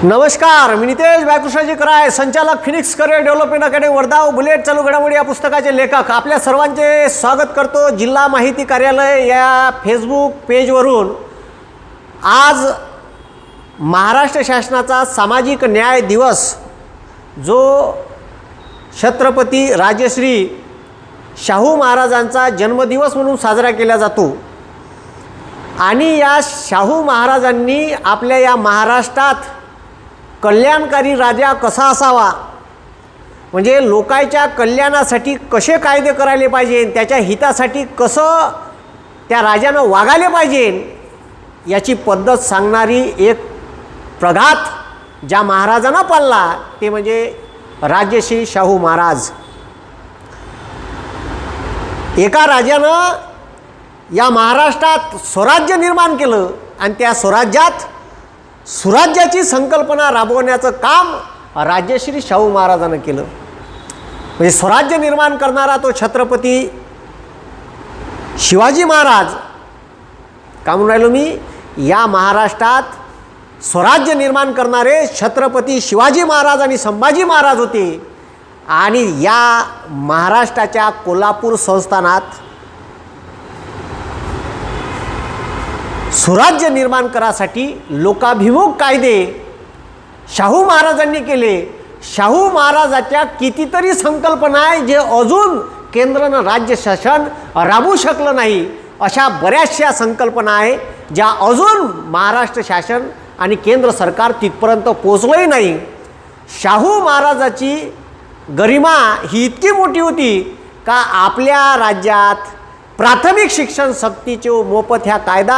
नमस्कार, मी नितेश बायकृष्णाजी कराय, संचालक Phoenix career development academy Wardha व बुलेट चालू घडामोडी या पुस्तकाचे लेखक आपल्या सर्वांचे स्वागत करतो. जिल्हा माहिती कार्यालय या फेसबुक पेजवरून आज महाराष्ट्र शासनाचा सामाजिक न्याय दिवस जो छत्रपती राजश्री शाहू महाराजांचा जन्मदिवस म्हणून साजरा केला जातो आणि या शाहू महाराजांनी आपल्या या महाराष्ट्रात कल्याणकारी राजा कसा असावा, म्हणजे लोकांच्या कल्याणासाठी कसे कायदे करायला पाहिजे, त्याच्या हितासाठी कसं त्या राजानं वागायला पाहिजे याची पद्धत सांगणारी एक प्रघात ज्या महाराजांना पाळला ते म्हणजे राजश्री शाहू महाराज. एका राजानं या महाराष्ट्रात स्वराज्य निर्माण केलं आणि त्या स्वराज्यात सुराज्याची संकल्पना राबवण्याचं काम राजश्री शाहू महाराजांनी केलं. म्हणजे स्वराज्य निर्माण करणारा तो छत्रपती शिवाजी महाराज. का म्हणून राहिलो मी, या महाराष्ट्रात स्वराज्य निर्माण करणारे छत्रपती शिवाजी महाराज आणि संभाजी महाराज होते आणि या महाराष्ट्राच्या कोल्हापूर संस्थानात सुराज्य निर्माण करासाठी लोकाभिमुख कायदे शाहू महाराजांनी केले. शाहू महाराजाच्या कितीतरी संकल्पना आहे जे अजून केंद्रानं राज्य शासन राबवू शकलं नाही. अशा बऱ्याचशा संकल्पना आहे ज्या अजून महाराष्ट्र शासन आणि केंद्र सरकार तिथपर्यंत पोचलंही नाही. शाहू महाराजाची गरिमा ही इतकी मोठी होती का आपल्या राज्यात प्राथमिक शिक्षण सक्तीचे मोफत ह्या कायदा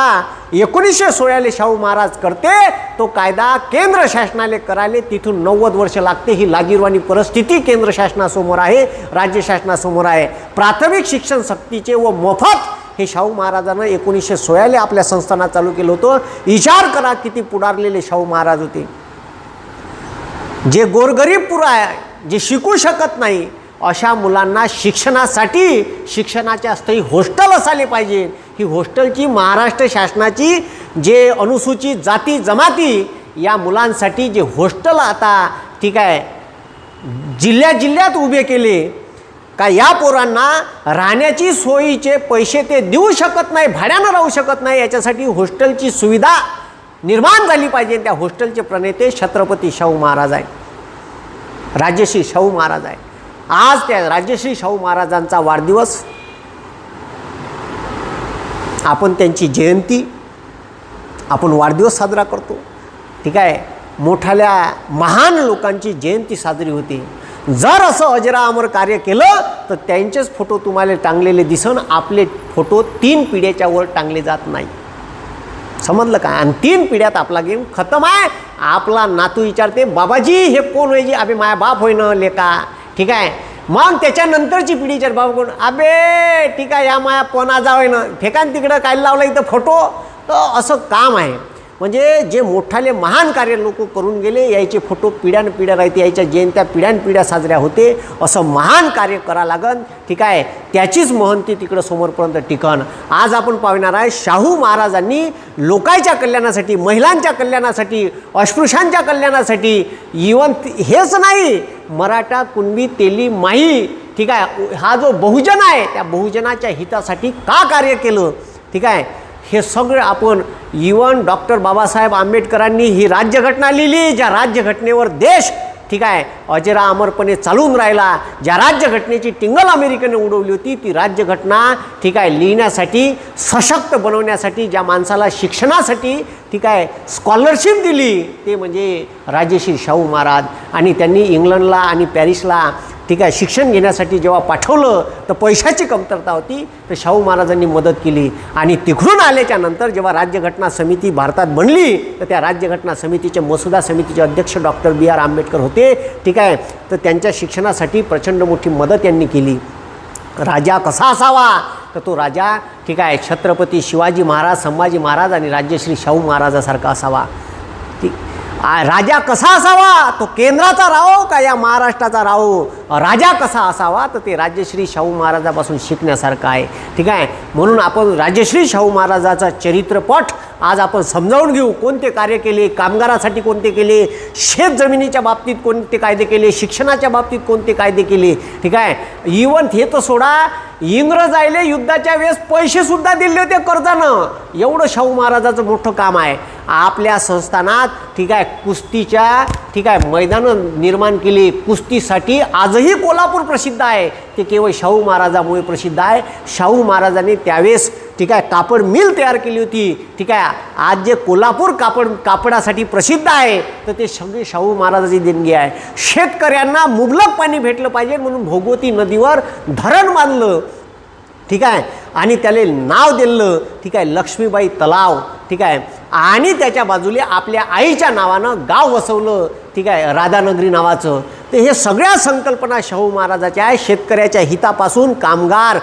1916 शाहू महाराज करते. तो कायदा केंद्र शासनाने करायला तिथून 90 वर्ष लागते. ही लाजीरवाणी परिस्थिती केंद्र शासनासमोर आहे, राज्य शासनासमोर आहे. प्राथमिक शिक्षण सक्तीचे व मोफत हे शाहू महाराजांना 1916 आपल्या संस्थानात चालू केलं होतं. विचार करा किती पुढारलेले शाहू महाराज होते. जे गोरगरीब पुरा आहे, जे शिकू शकत नाही अशा मुलांना शिक्षणासाठी शिक्षणाच्या स्थळी हॉस्टेल असायला पाहिजे. ही हॉस्टेलची महाराष्ट्र शासनाची जे अनुसूचित जाती जमाती या मुलांसाठी जे हॉस्टेल आता ठीक आहे जिल्ह्यात उभे केले का या पोरांना राहण्याची सोयीचे पैसे ते देऊ शकत नाही, भाड्यानं राहू शकत नाही. याच्यासाठी हॉस्टेलची सुविधा निर्माण झाली पाहिजे. त्या हॉस्टेलचे प्रणेते छत्रपती शाहू महाराज आहे, राजश्री शाहू महाराज आहे. आज त्या राजश्री शाहू महाराजांचा वाढदिवस, आपण त्यांची जयंती, आपण वाढदिवस साजरा करतो. ठीक आहे, मोठ्याल्या महान लोकांची जयंती साजरी होते. जर असं अजरामर कार्य केलं तर त्यांचेच फोटो तुम्हाला टांगलेले दिसन, आपले फोटो 3 पिढ्याच्या वर टांगले जात नाही. समजलं का? आणि 3 पिढ्यात आपला गेम खतम आहे. आपला नातू विचारते बाबाजी हे कोण होईजी? अबे माया बाप होईन लेका. ठीक आहे, मग त्याच्यानंतरची पिढीच्या बाबा कोण? अबे ठीक आहे, या माया पोना जावय ना ठेकान तिकडं काय लावलं इथं फोटो. तर असं काम आहे. म्हणजे जे मोठाले महान कार्य लोक करून गेले यायचे फोटो पिढ्यान पिढ्या राहते, याच्या जयंत्या पिढ्यान पिढ्या साजऱ्या होते. असं महान कार्य करा लागन. ठीक आहे, त्याचीच महंती तिकडं समोरपर्यंत टिकन. आज आपण पाहणार आहे शाहू महाराजांनी लोकांच्या कल्याणासाठी, महिलांच्या कल्याणासाठी, अस्पृश्यांच्या कल्याणासाठी, इवन हेच नाही मराठा कुणबी तेली माई ठीक आहे हा जो बहुजन आहे त्या बहुजनाच्या हितासाठी का कार्य केलं. ठीक आहे, हे सगळं आपण इवन डॉक्टर बाबासाहेब आंबेडकरांनी ही राज्यघटना लिहिली, ज्या राज्यघटनेवर देश ठीक आहे अजरामरपणे चालून राहिला. ज्या राज्यघटनेची टिंगल अमेरिकेने उडवली होती ती राज्यघटना ठीक आहे लिहिण्यासाठी, सशक्त बनवण्यासाठी, ज्या माणसाला शिक्षणासाठी ठीक आहे स्कॉलरशिप दिली ते म्हणजे राजश्री शाहू महाराज. आणि त्यांनी इंग्लंडला आणि पॅरिसला ठीक आहे शिक्षण घेण्यासाठी जेव्हा पाठवलं तर पैशाची कमतरता होती, तर शाहू महाराजांनी मदत केली. आणि तिकडून आल्याच्या नंतर जेव्हा राज्यघटना समिती भारतात बनली तर त्या राज्यघटना समितीचे मसुदा समितीचे अध्यक्ष डॉक्टर BR आंबेडकर होते. ठीक आहे, तर त्यांच्या शिक्षणासाठी प्रचंड मोठी मदत यांनी केली. राजा कसा असावा तर तो राजा ठीक आहे छत्रपती शिवाजी महाराज, संभाजी महाराज आणि राजश्री शाहू महाराजासारखा असावा. ठीक, राजा कसा असावा, तो केंद्राचा राहो का या महाराष्ट्राचा राहो, राजा कसा असावा तर ते राजश्री शाहू महाराजापासून शिकण्यासारखं आहे. ठीक आहे. म्हणून आपण राजश्री शाहू महाराजाचा चरित्रपट आज आपण समजावून घेऊ. कोणते कार्य केले, कामगारासाठी कोणते केले, शेत जमिनीच्या बाबतीत कोणते कायदे केले, शिक्षणाच्या बाबतीत कोणते कायदे केले. ठीक आहे. इवन हे तर सोडा, इंग्रजायले युद्धाच्या वेळेस पैसेसुद्धा दिले होते कर्जानं. एवढं शाहू महाराजाचं मोठं काम आहे. आपल्या संस्थानात ठीक आहे कुस्तीच्या ठीक आहे मैदानं निर्माण केली. कुस्तीसाठी आजही कोल्हापूर प्रसिद्ध आहे. ते केवळ शाहू महाराजामुळे प्रसिद्ध आहे. शाहू महाराजांनी त्यावेळेस ठीक आहे कापड मिल तयार केली होती. ठीक आहे. आज जे कोल्हापूर कापडासाठी प्रसिद्ध आहे तर ते सगळे शाहू महाराजाची देणगी आहे. शेतकऱ्यांना मुबलक पाणी भेटलं पाहिजे म्हणून भोगवती नदीवर धरण बांधलं. ठीक आहे. आणि त्याला नाव दिलं ठीक आहे लक्ष्मीबाई तलाव. ठीक आहे. आणि त्याच्या बाजूला आपल्या आईच्या नावानं गाव वसवलं. ठीक आहे. राधानगरी नावाचं. तर हे सगळ्या संकल्पना शाहू महाराजाच्या आहे. शेतकऱ्याच्या हितापासून कामगार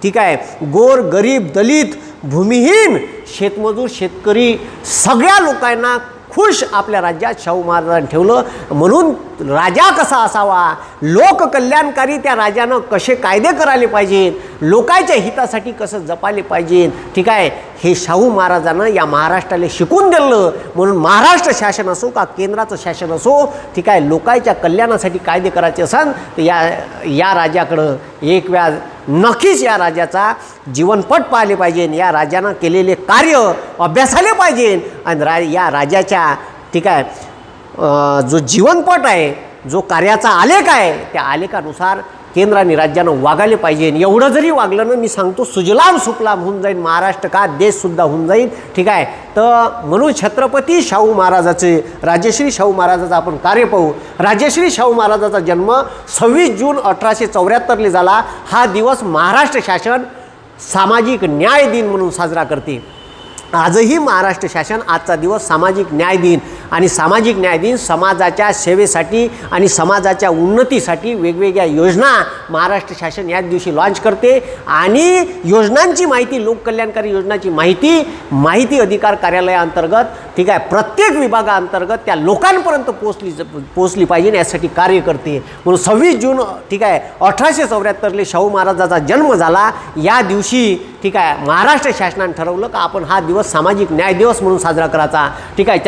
ठीक आहे गोर गरीब दलित भूमिहीन शेतमजूर शेतकरी सगळ्या लोकांना खुश आपल्या राज्यात शाहू महाराजांनी ठेवलं. म्हणून राजा कसा असावा, लोककल्याणकारी त्या राजानं कसे कायदे करायला पाहिजेत, लोकांच्या हितासाठी कसं जपायले पाहिजे. ठीक आहे. हे शाहू महाराजानं या महाराष्ट्राला शिकून दिलं. म्हणून महाराष्ट्र शासन असो का केंद्राचं शासन असो ठीक आहे लोकांच्या कल्याणासाठी कायदे करायचे असन तर या राजाकडं एक वेळा नक्कीच या राजाचा जीवनपट पाहिले पाहिजे. या राजानं केलेले कार्य अभ्यासाले पाहिजे. आणि या राजाच्या ठीक आहे जो जीवनपट आहे, जो कार्याचा आलेख आहे, त्या आलेखानुसार केंद्र आणि राज्यानं वागायला पाहिजे. एवढं जरी वागलं ना मी सांगतो सुजलाम सुफलाम होऊन जाईल महाराष्ट्र, का देशसुद्धा होऊन जाईल. ठीक आहे. तर म्हणून छत्रपती शाहू महाराजाचे राजश्री शाहू महाराजाचं आपण कार्य पाहू. राजश्री शाहू महाराजाचा जन्म 26 जून 1874 झाला. हा दिवस महाराष्ट्र शासन सामाजिक न्याय दिन म्हणून साजरा करते. आजही महाराष्ट्र शासन आजचा दिवस सामाजिक न्याय दिन आणि सामाजिक न्याय दिन समाजाच्या सेवेसाठी आणि समाजाच्या उन्नतीसाठी वेगवेगळ्या योजना महाराष्ट्र शासन याच दिवशी लॉन्च करते. आणि योजनांची माहिती लोककल्याणकारी योजनांची माहिती अधिकार कार्यालयाअंतर्गत ठीक आहे प्रत्येक विभागाअंतर्गत त्या लोकांपर्यंत पोचली पाहिजे यासाठी कार्य करते. म्हणून 26 जून ठीक आहे 1874 शाहू महाराजाचा जन्म झाला. या दिवशी ठीक आहे महाराष्ट्र शासनाने ठरवलं का आपण हा दिवस सामाजिक न्याय दिवस म्हणून साजरा करायचा. ठीक आहे.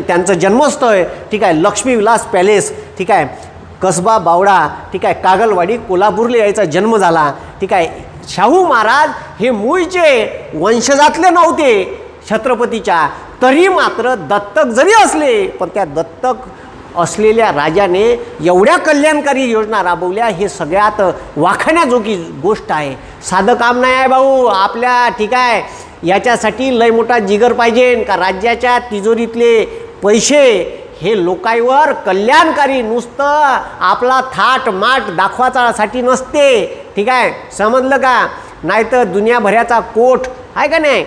त्यांचं जन्मस्थळ ठीक आहे लक्ष्मी विलास पॅलेस ठीक आहे कसबा बावडा ठीक आहे कागलवाडी कोल्हापूरला यायचा जन्म झाला. ठीक आहे. शाहू महाराज हे मूळचे वंशजातले नव्हते छत्रपतीच्या, तरी मात्र दत्तक जरी असले पण त्या दत्तक असलेल्या राजाने एवढ्या कल्याणकारी योजना राबवल्या. हे सगळ्यात वाखाण्याजोगी गोष्ट आहे. साधं काम नाही आहे भाऊ आपल्या. ठीक आहे. याच्यासाठी लय मोठा जिगर पाहिजे का राज्याच्या तिजोरीतले पैसे हे लोकांवर कल्याणकारी नुसतं आपला थाट माट दाखवासाठी नसते. ठीक आहे. समजलं का? नाहीतर दुनियाभराचा कोट आहे का नाही,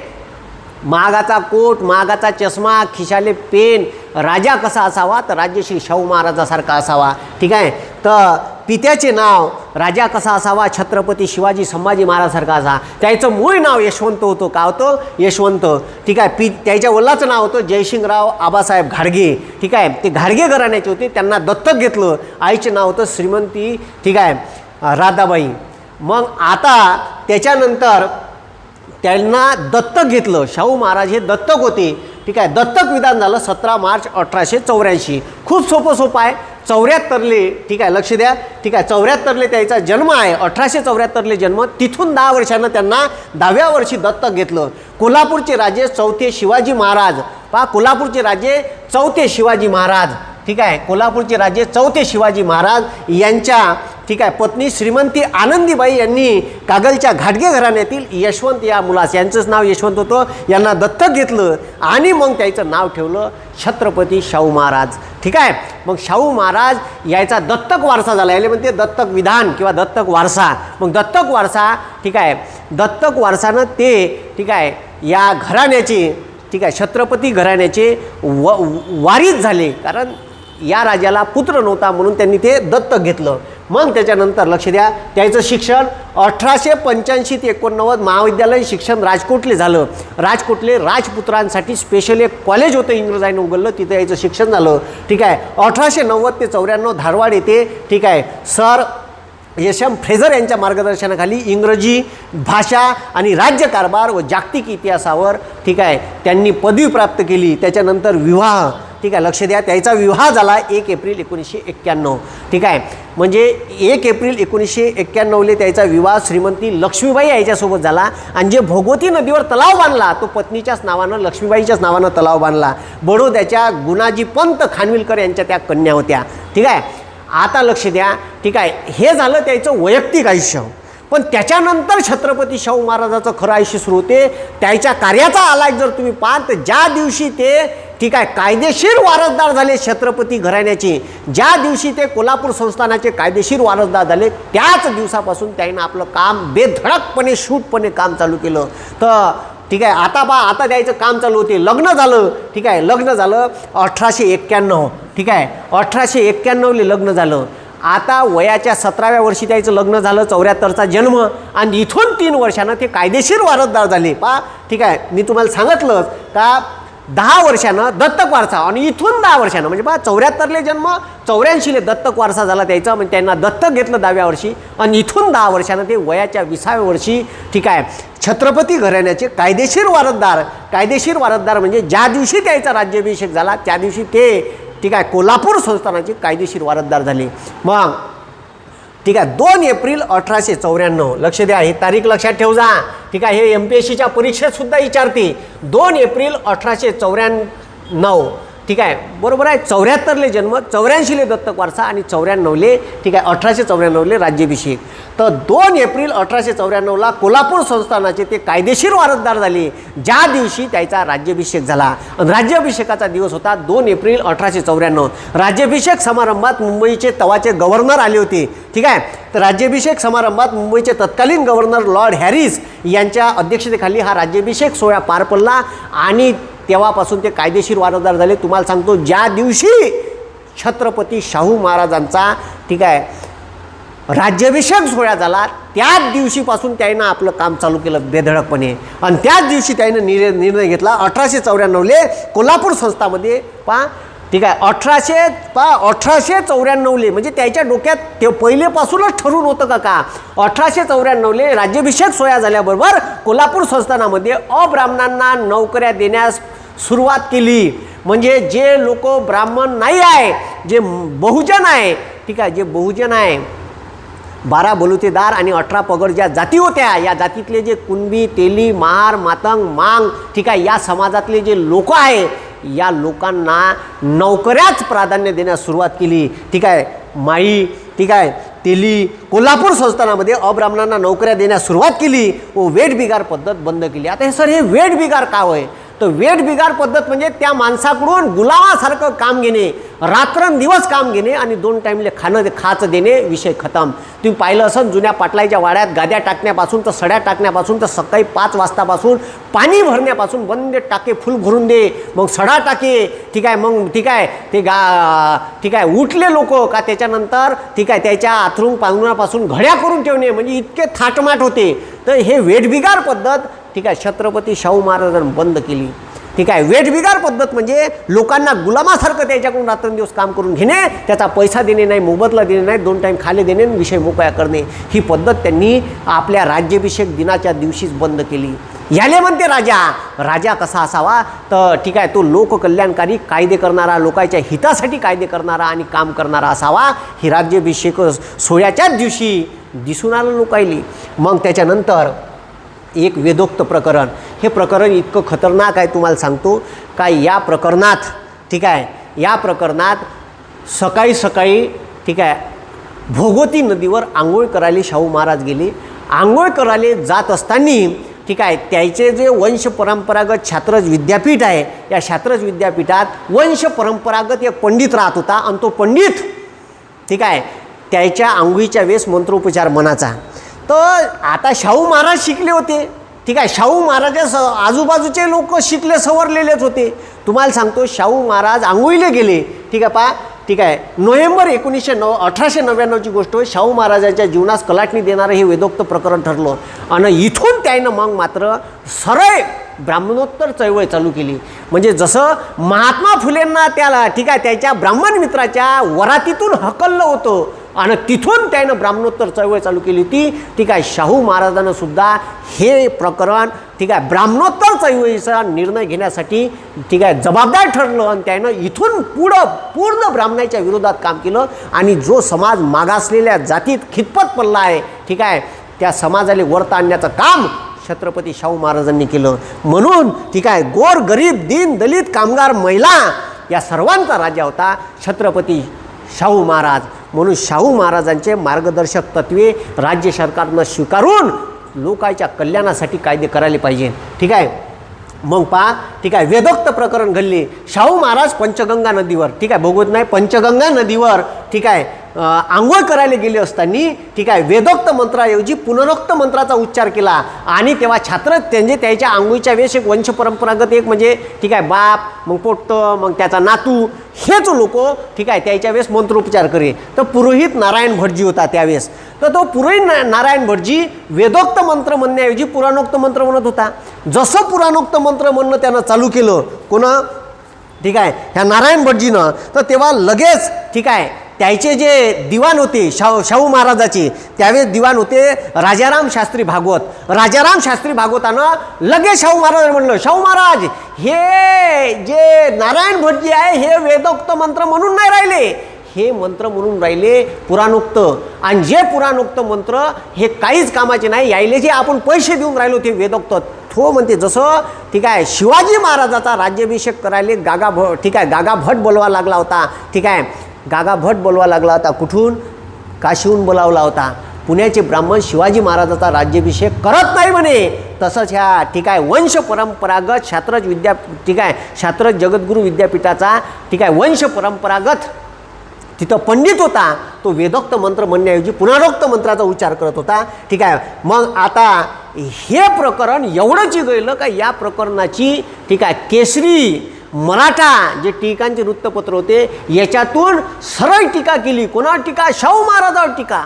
महागाचा कोट महागाचा चष्मा खिशाले पेन. राजा कसा असावा तर राजश्री शाहू महाराजासारखा असावा. ठीक आहे. तर पित्याचे नाव राजा कसा असावा छत्रपती शिवाजी संभाजी महाराजासारखा असा. त्याचं मूळ नाव यशवंत होतं. का होतं? यशवंत. ठीक आहे. त्याच्या वडिलाचं नाव होतं जयसिंगराव आबासाहेब घाडगे. ठीक आहे. ते घाडगे घराण्याचे होते. त्यांना दत्तक घेतलं. आईचे नाव होतं श्रीमंती ठीक आहे राधाबाई. मग आता त्याच्यानंतर त्यांना दत्तक घेतलं. शाहू महाराज हे दत्तक होते. ठीक आहे. दत्तक विधान झालं 17 मार्च 1884. खूप सोपं आहे. 74ले ठीक आहे लक्ष द्या. ठीक आहे. 74ले त्याचा जन्म आहे. 1874ले जन्म. तिथून 10 वर्षांनं त्यांना 10व्या वर्षी दत्तक घेतलं. कोल्हापूरचे राजे चौथे शिवाजी महाराज. पहा कोल्हापूरचे राजे चौथे शिवाजी महाराज. ठीक आहे. कोल्हापूरचे राजे चौथे शिवाजी महाराज यांच्या ठीक आहे पत्नी श्रीमंती आनंदीबाई यांनी कागलच्या घाटगे घराण्यातील यशवंत या मुलास, यांचंच नाव यशवंत होतं, यांना दत्तक घेतलं आणि मग त्याचं नाव ठेवलं छत्रपती शाहू महाराज. ठीक आहे. मग शाहू महाराज याचा दत्तक वारसा झाला. याला म्हणते दत्तक विधान किंवा दत्तक वारसा. मग दत्तक वारसा ठीक आहे दत्तक वारसानं ते ठीक आहे या घराण्याचे ठीक आहे छत्रपती घराण्याचे वारीस झाले. कारण या राजाला पुत्र नव्हता म्हणून त्यांनी ते दत्तक घेतलं. मग त्याच्यानंतर लक्ष द्या, त्याचं शिक्षण 1885 ते 89 महाविद्यालयीन शिक्षण राजकोटले झालं. राजकोटले राजपुत्रांसाठी स्पेशल एक कॉलेज होतं, इंग्रजांनी उघडलं, तिथे याचं शिक्षण झालं. ठीक आहे. 1890 ते 94 धारवाड येथे ठीक आहे सर यशम फ्रेझर यांच्या मार्गदर्शनाखाली इंग्रजी भाषा आणि राज्यकारभार व जागतिक इतिहासावर ठीक आहे त्यांनी पदवी प्राप्त केली. त्याच्यानंतर विवाह ठीक आहे, लक्ष द्या, त्याचा विवाह झाला 1 एप्रिल 1991. ठीक आहे, म्हणजे 1 एप्रिल 1991 त्याचा विवाह श्रीमंती लक्ष्मीबाई याच्यासोबत झाला. आणि जे भोगवती नदीवर तलाव बांधला तो पत्नीच्याच नावानं, लक्ष्मीबाईच्याच नावानं तलाव बांधला. बडोद्याच्या गुणाजी पंत खानविलकर यांच्या त्या कन्या होत्या. ठीक आहे. आता लक्ष द्या, ठीक आहे, हे झालं त्याचं वैयक्तिक आयुष्य. पण त्याच्यानंतर छत्रपती शाहू महाराजाचं खरं आयुष्य सुरू होते. त्याच्या कार्याचा आलाय जर तुम्ही पाहत, ज्या दिवशी ते ठीक आहे कायदेशीर वारसदार झाले छत्रपती घराण्याचे, ज्या दिवशी ते कोल्हापूर संस्थानाचे कायदेशीर वारसदार झाले, त्याच दिवसापासून त्यानं आपलं काम बेधडकपणे शूटपणे काम चालू केलं. तर ठीक आहे, आता द्यायचं काम चालू होते. लग्न झालं. ठीक आहे, लग्न झालं 1891. ठीक आहे, 1891 लग्न झालं. आता वयाच्या 17व्या वर्षी त्याचं लग्न झालं. 74चा जन्म. आणि इथून 3 वर्षानं ते कायदेशीर वारसदार झाले. ठीक आहे, मी तुम्हाला सांगितलं का 10 वर्षानं दत्तक वारसा, आणि इथून 10 वर्षानं म्हणजे 74ले जन्म, 84ले दत्तक वारसा झाला त्याचा. म्हणजे त्यांना दत्तक घेतलं 10व्या वर्षी, आणि इथून 10 वर्षानं ते वयाच्या 20व्या वर्षी ठीक आहे छत्रपती घराण्याचे कायदेशीर वारसदार म्हणजे ज्या दिवशी त्याचा राज्याभिषेक झाला त्या दिवशी ते ठीक आहे कोल्हापूर संस्थानाचे कायदेशीर वारसदार झाले. मग ठीक आहे 2 एप्रिल 1894. लक्ष द्या, ही तारीख लक्षात ठेव जा. ठीक आहे, हे MPSCच्या परीक्षेत सुद्धा विचारते. 2 एप्रिल 1894. ठीक आहे, बरोबर आहे. 74ले जन्म, 84ले दत्तक वारसा, आणि 94ले ठीक आहे 1894ले राज्याभिषेक. तर 2 एप्रिल 1894ला कोल्हापूर संस्थानाचे ते कायदेशीर वारसदार झाले, ज्या दिवशी त्याचा राज्याभिषेक झाला. राज्याभिषेकाचा दिवस होता 2 एप्रिल 1894. राज्याभिषेक समारंभात मुंबईचे तवाचे गव्हर्नर आले होते. ठीक आहे, तर राज्याभिषेक समारंभात मुंबईचे तत्कालीन गव्हर्नर लॉर्ड हॅरिस यांच्या अध्यक्षतेखाली हा राज्याभिषेक सोहळा पार पडला, आणि तेव्हापासून ते कायदेशीर वारसदार झाले. तुम्हाला सांगतो, ज्या दिवशी छत्रपती शाहू महाराजांचा ठीक आहे राज्याभिषेक सोहळा झाला त्याच दिवशीपासून त्यानं आपलं काम चालू केलं बेधडकपणे. आणि त्याच दिवशी त्यानं निर्णय घेतला 1894ले कोल्हापूर संस्थामध्ये ठीक आहे 1894ले म्हणजे त्याच्या डोक्यात ते पहिलेपासूनच ठरून होतं का 1894ले राज्याभिषेक सोहळा झाल्याबरोबर कोल्हापूर संस्थानामध्ये अब्राह्मणांना नोकऱ्या देण्यास सुरुवात केली. म्हणजे जे लोक ब्राह्मण नाही आहे, जे बहुजन आहे, ठीक आहे, जे बहुजन आहे 12 बलुतेदार आणि 18 पगड ज्या जाती होत्या, या जातीतले जे कुणबी, तेली, महार, मातंग, मांग ठीक आहे या समाजातले जे लोक आहे, या लोकांना नोकऱ्याच प्राधान्य देण्यास सुरुवात केली. ठीक आहे, माई ठीक आहे तेली कोल्हापूर संस्थानामध्ये अब्राह्मणांना नोकऱ्या देण्यास सुरुवात केली व वेठबिगार पद्धत बंद केली. आता हे सर हे वेठबिगार का होय, तर वेठबिगार पद्धत म्हणजे त्या माणसाकडून गुलामासारखं काम घेणे, रात्रंदिवस काम घेणे आणि 2 टाईमले खाचं देणे, विषय खतम. तुम्ही पाहिलं असं जुन्या पाटलाच्या वाड्यात गाद्या टाकण्यापासून तर सड्या टाकण्यापासून तर सकाळी 5 वाजतापासून पाणी भरण्यापासून बंद टाके फुल भरून दे, मग सडा टाके ठीक आहे, मग ठीक आहे ते ठीक आहे उठले लोक का त्याच्यानंतर ठीक आहे त्याच्या आथरूण पांघरुणापासून घड्या करून ठेवणे, म्हणजे इतके थाटमाट होते. तर हे वेठबिगार पद्धत ठीक आहे छत्रपती शाहू महाराजांनी बंद केली. ठीक आहे, वेठबिगार पद्धत म्हणजे लोकांना गुलामासारखं त्याच्याकडून रात्रंदिवस काम करून घेणे, त्याचा पैसा देणे नाही, मोबदला देणे नाही, 2 टाईम खाले देणे, विषय मोकळा करणे, ही पद्धत त्यांनी आपल्या राज्याभिषेक दिनाच्या दिवशीच बंद केली. याले म्हणते राजा कसा असावा, तर ठीक आहे तो लोककल्याणकारी कायदे करणारा, लोकांच्या हितासाठी कायदे करणारा आणि काम करणारा असावा. ही राज्याभिषेक सोहळ्याच्याच दिवशी दिसून आलं लोकायली. मग त्याच्यानंतर एक वेदोक्त प्रकरण, हे प्रकरण इतकं खतरनाक आहे तुम्हाला सांगतो का. या प्रकरणात ठीक आहे, या प्रकरणात सकाळी ठीक आहे भोगवती नदीवर आंघोळ करायला शाहू महाराज गेले. आंघोळ करायला जात असताना ठीक आहे त्याचे जे वंश परंपरागत छात्रज विद्यापीठ आहे, या छात्रज विद्यापीठात वंश परंपरागत एक पंडित राहत होता, आणि तो पंडित ठीक आहे त्याच्या आंघोळीच्या वेळेस मंत्रोपचार मनाचा. तर आता शाहू महाराज शिकले होते. ठीक आहे, शाहू महाराजा आजूबाजूचे लोक शिकले सवरलेलेच होते. तुम्हाला सांगतो शाहू महाराज आंघोळीला गेले. ठीक आहे, ठीक आहे, नोव्हेंबर 1899ची गोष्ट आहे. शाहू महाराजांच्या जीवनास कलाटणी देणारं हे वेदोक्त प्रकरण ठरलं आणि इथून त्यानं मग मात्र सरळ ब्राह्मणोत्तर चळवळ चालू केली. म्हणजे जसं महात्मा फुलेंना त्याला ठीक आहे त्याच्या ब्राह्मण मित्राच्या वरातीतून हकललं होतं आणि तिथून त्यानं ब्राह्मणोत्तर चळवळ चालू केली होती. ठीक आहे, शाहू महाराजांनं सुद्धा हे प्रकरण ठीक आहे ब्राह्मणोत्तर चळवळीचा निर्णय घेण्यासाठी ठीक आहे जबाबदार ठरलं आणि त्यानं इथून पुढं पूर्ण ब्राह्मणाच्या विरोधात काम केलं आणि जो समाज मागासलेल्या जातीत खितपत पडला आहे ठीक आहे त्या समाजाला वरत आणण्याचं काम छत्रपती शाहू महाराजांनी केलं. म्हणून ठीक आहे गोर गरीब दीन दलित कामगार महिला या सर्वांचा राजा होता छत्रपती शाहू महाराज. म्हणून शाहू महाराजांचे मार्गदर्शक तत्वे राज्य सरकारनं स्वीकारून लोकांच्या कल्याणासाठी कायदे करायला पाहिजे. ठीक आहे, मग पहा ठीक आहे वेदोक्त प्रकरण घडले. शाहू महाराज पंचगंगा नदीवर ठीक आहे बघत नाही पंचगंगा नदीवर ठीक आहे आंघोळ करायला गेले असताना ठीक आहे वेदोक्त मंत्राऐवजी पुनरोक्त मंत्राचा उच्चार केला आणि तेव्हा छात्र त्यांचे त्याच्या आंघोळीच्या वेळेस एक वंश परंपरागत एक म्हणजे ठीक आहे बाप मग पोट्ट मग त्याचा नातू हेच लोक ठीक आहे त्याच्या वेळेस मंत्रोपचार करे. तर पुरोहित नारायण भटजी होता त्यावेळेस. तर तो पुरोहित नारायण भटजी वेदोक्त मंत्र म्हणण्याऐवजी पुराणोक्त मंत्र म्हणत होता. जसं पुराणोक्त मंत्र म्हणणं त्यानं चालू केलं कोणा ठीक आहे ह्या नारायण भटजीनं तर तेव्हा लगेच ठीक आहे त्याचे जे दिवाण होते शाहू महाराजाचे त्यावेळेस दिवाण होते राजाराम शास्त्री भागवत. राजाराम शास्त्री भागवतानं लगेच शाहू महाराज म्हणलं शाहू महाराज हे जे नारायण भटजी आहे हे वेदोक्त मंत्र म्हणून नाही राहिले हे मंत्र म्हणून राहिले पुराणोक्त आणि जे पुराणोक्त मंत्र हे काहीच कामाचे नाही यायले जे आपण पैसे देऊन राहिलो ते वेदोक्त. तो म्हणते जसं ठीक आहे शिवाजी महाराजाचा राज्याभिषेक करायला ठीक आहे गागा भट बोलवा लागला होता. ठीक आहे गागा भट बोलवा लागला होता कुठून काशीहून बोलावला होता. पुण्याचे ब्राह्मण शिवाजी महाराजाचा राज्याभिषेक करत नाही म्हणे. तसंच ह्या ठीक आहे वंश परंपरागत शास्त्रज ठीक आहे शास्त्रज जगद्गुरू विद्यापीठाचा ठीक आहे वंश परंपरागत तिथं पंडित होता तो वेदोक्त मंत्र म्हणण्याऐवजी पुनरोक्त मंत्राचा उच्चार करत होता. ठीक आहे मग आता हे प्रकरण एवढंच गेलं का या प्रकरणाची ठीक आहे केसरी मराठा जे टीकांचे वृत्तपत्र होते याच्यातून सरळ टीका केली. कोणावर टीका? शाहू महाराजावर टीका.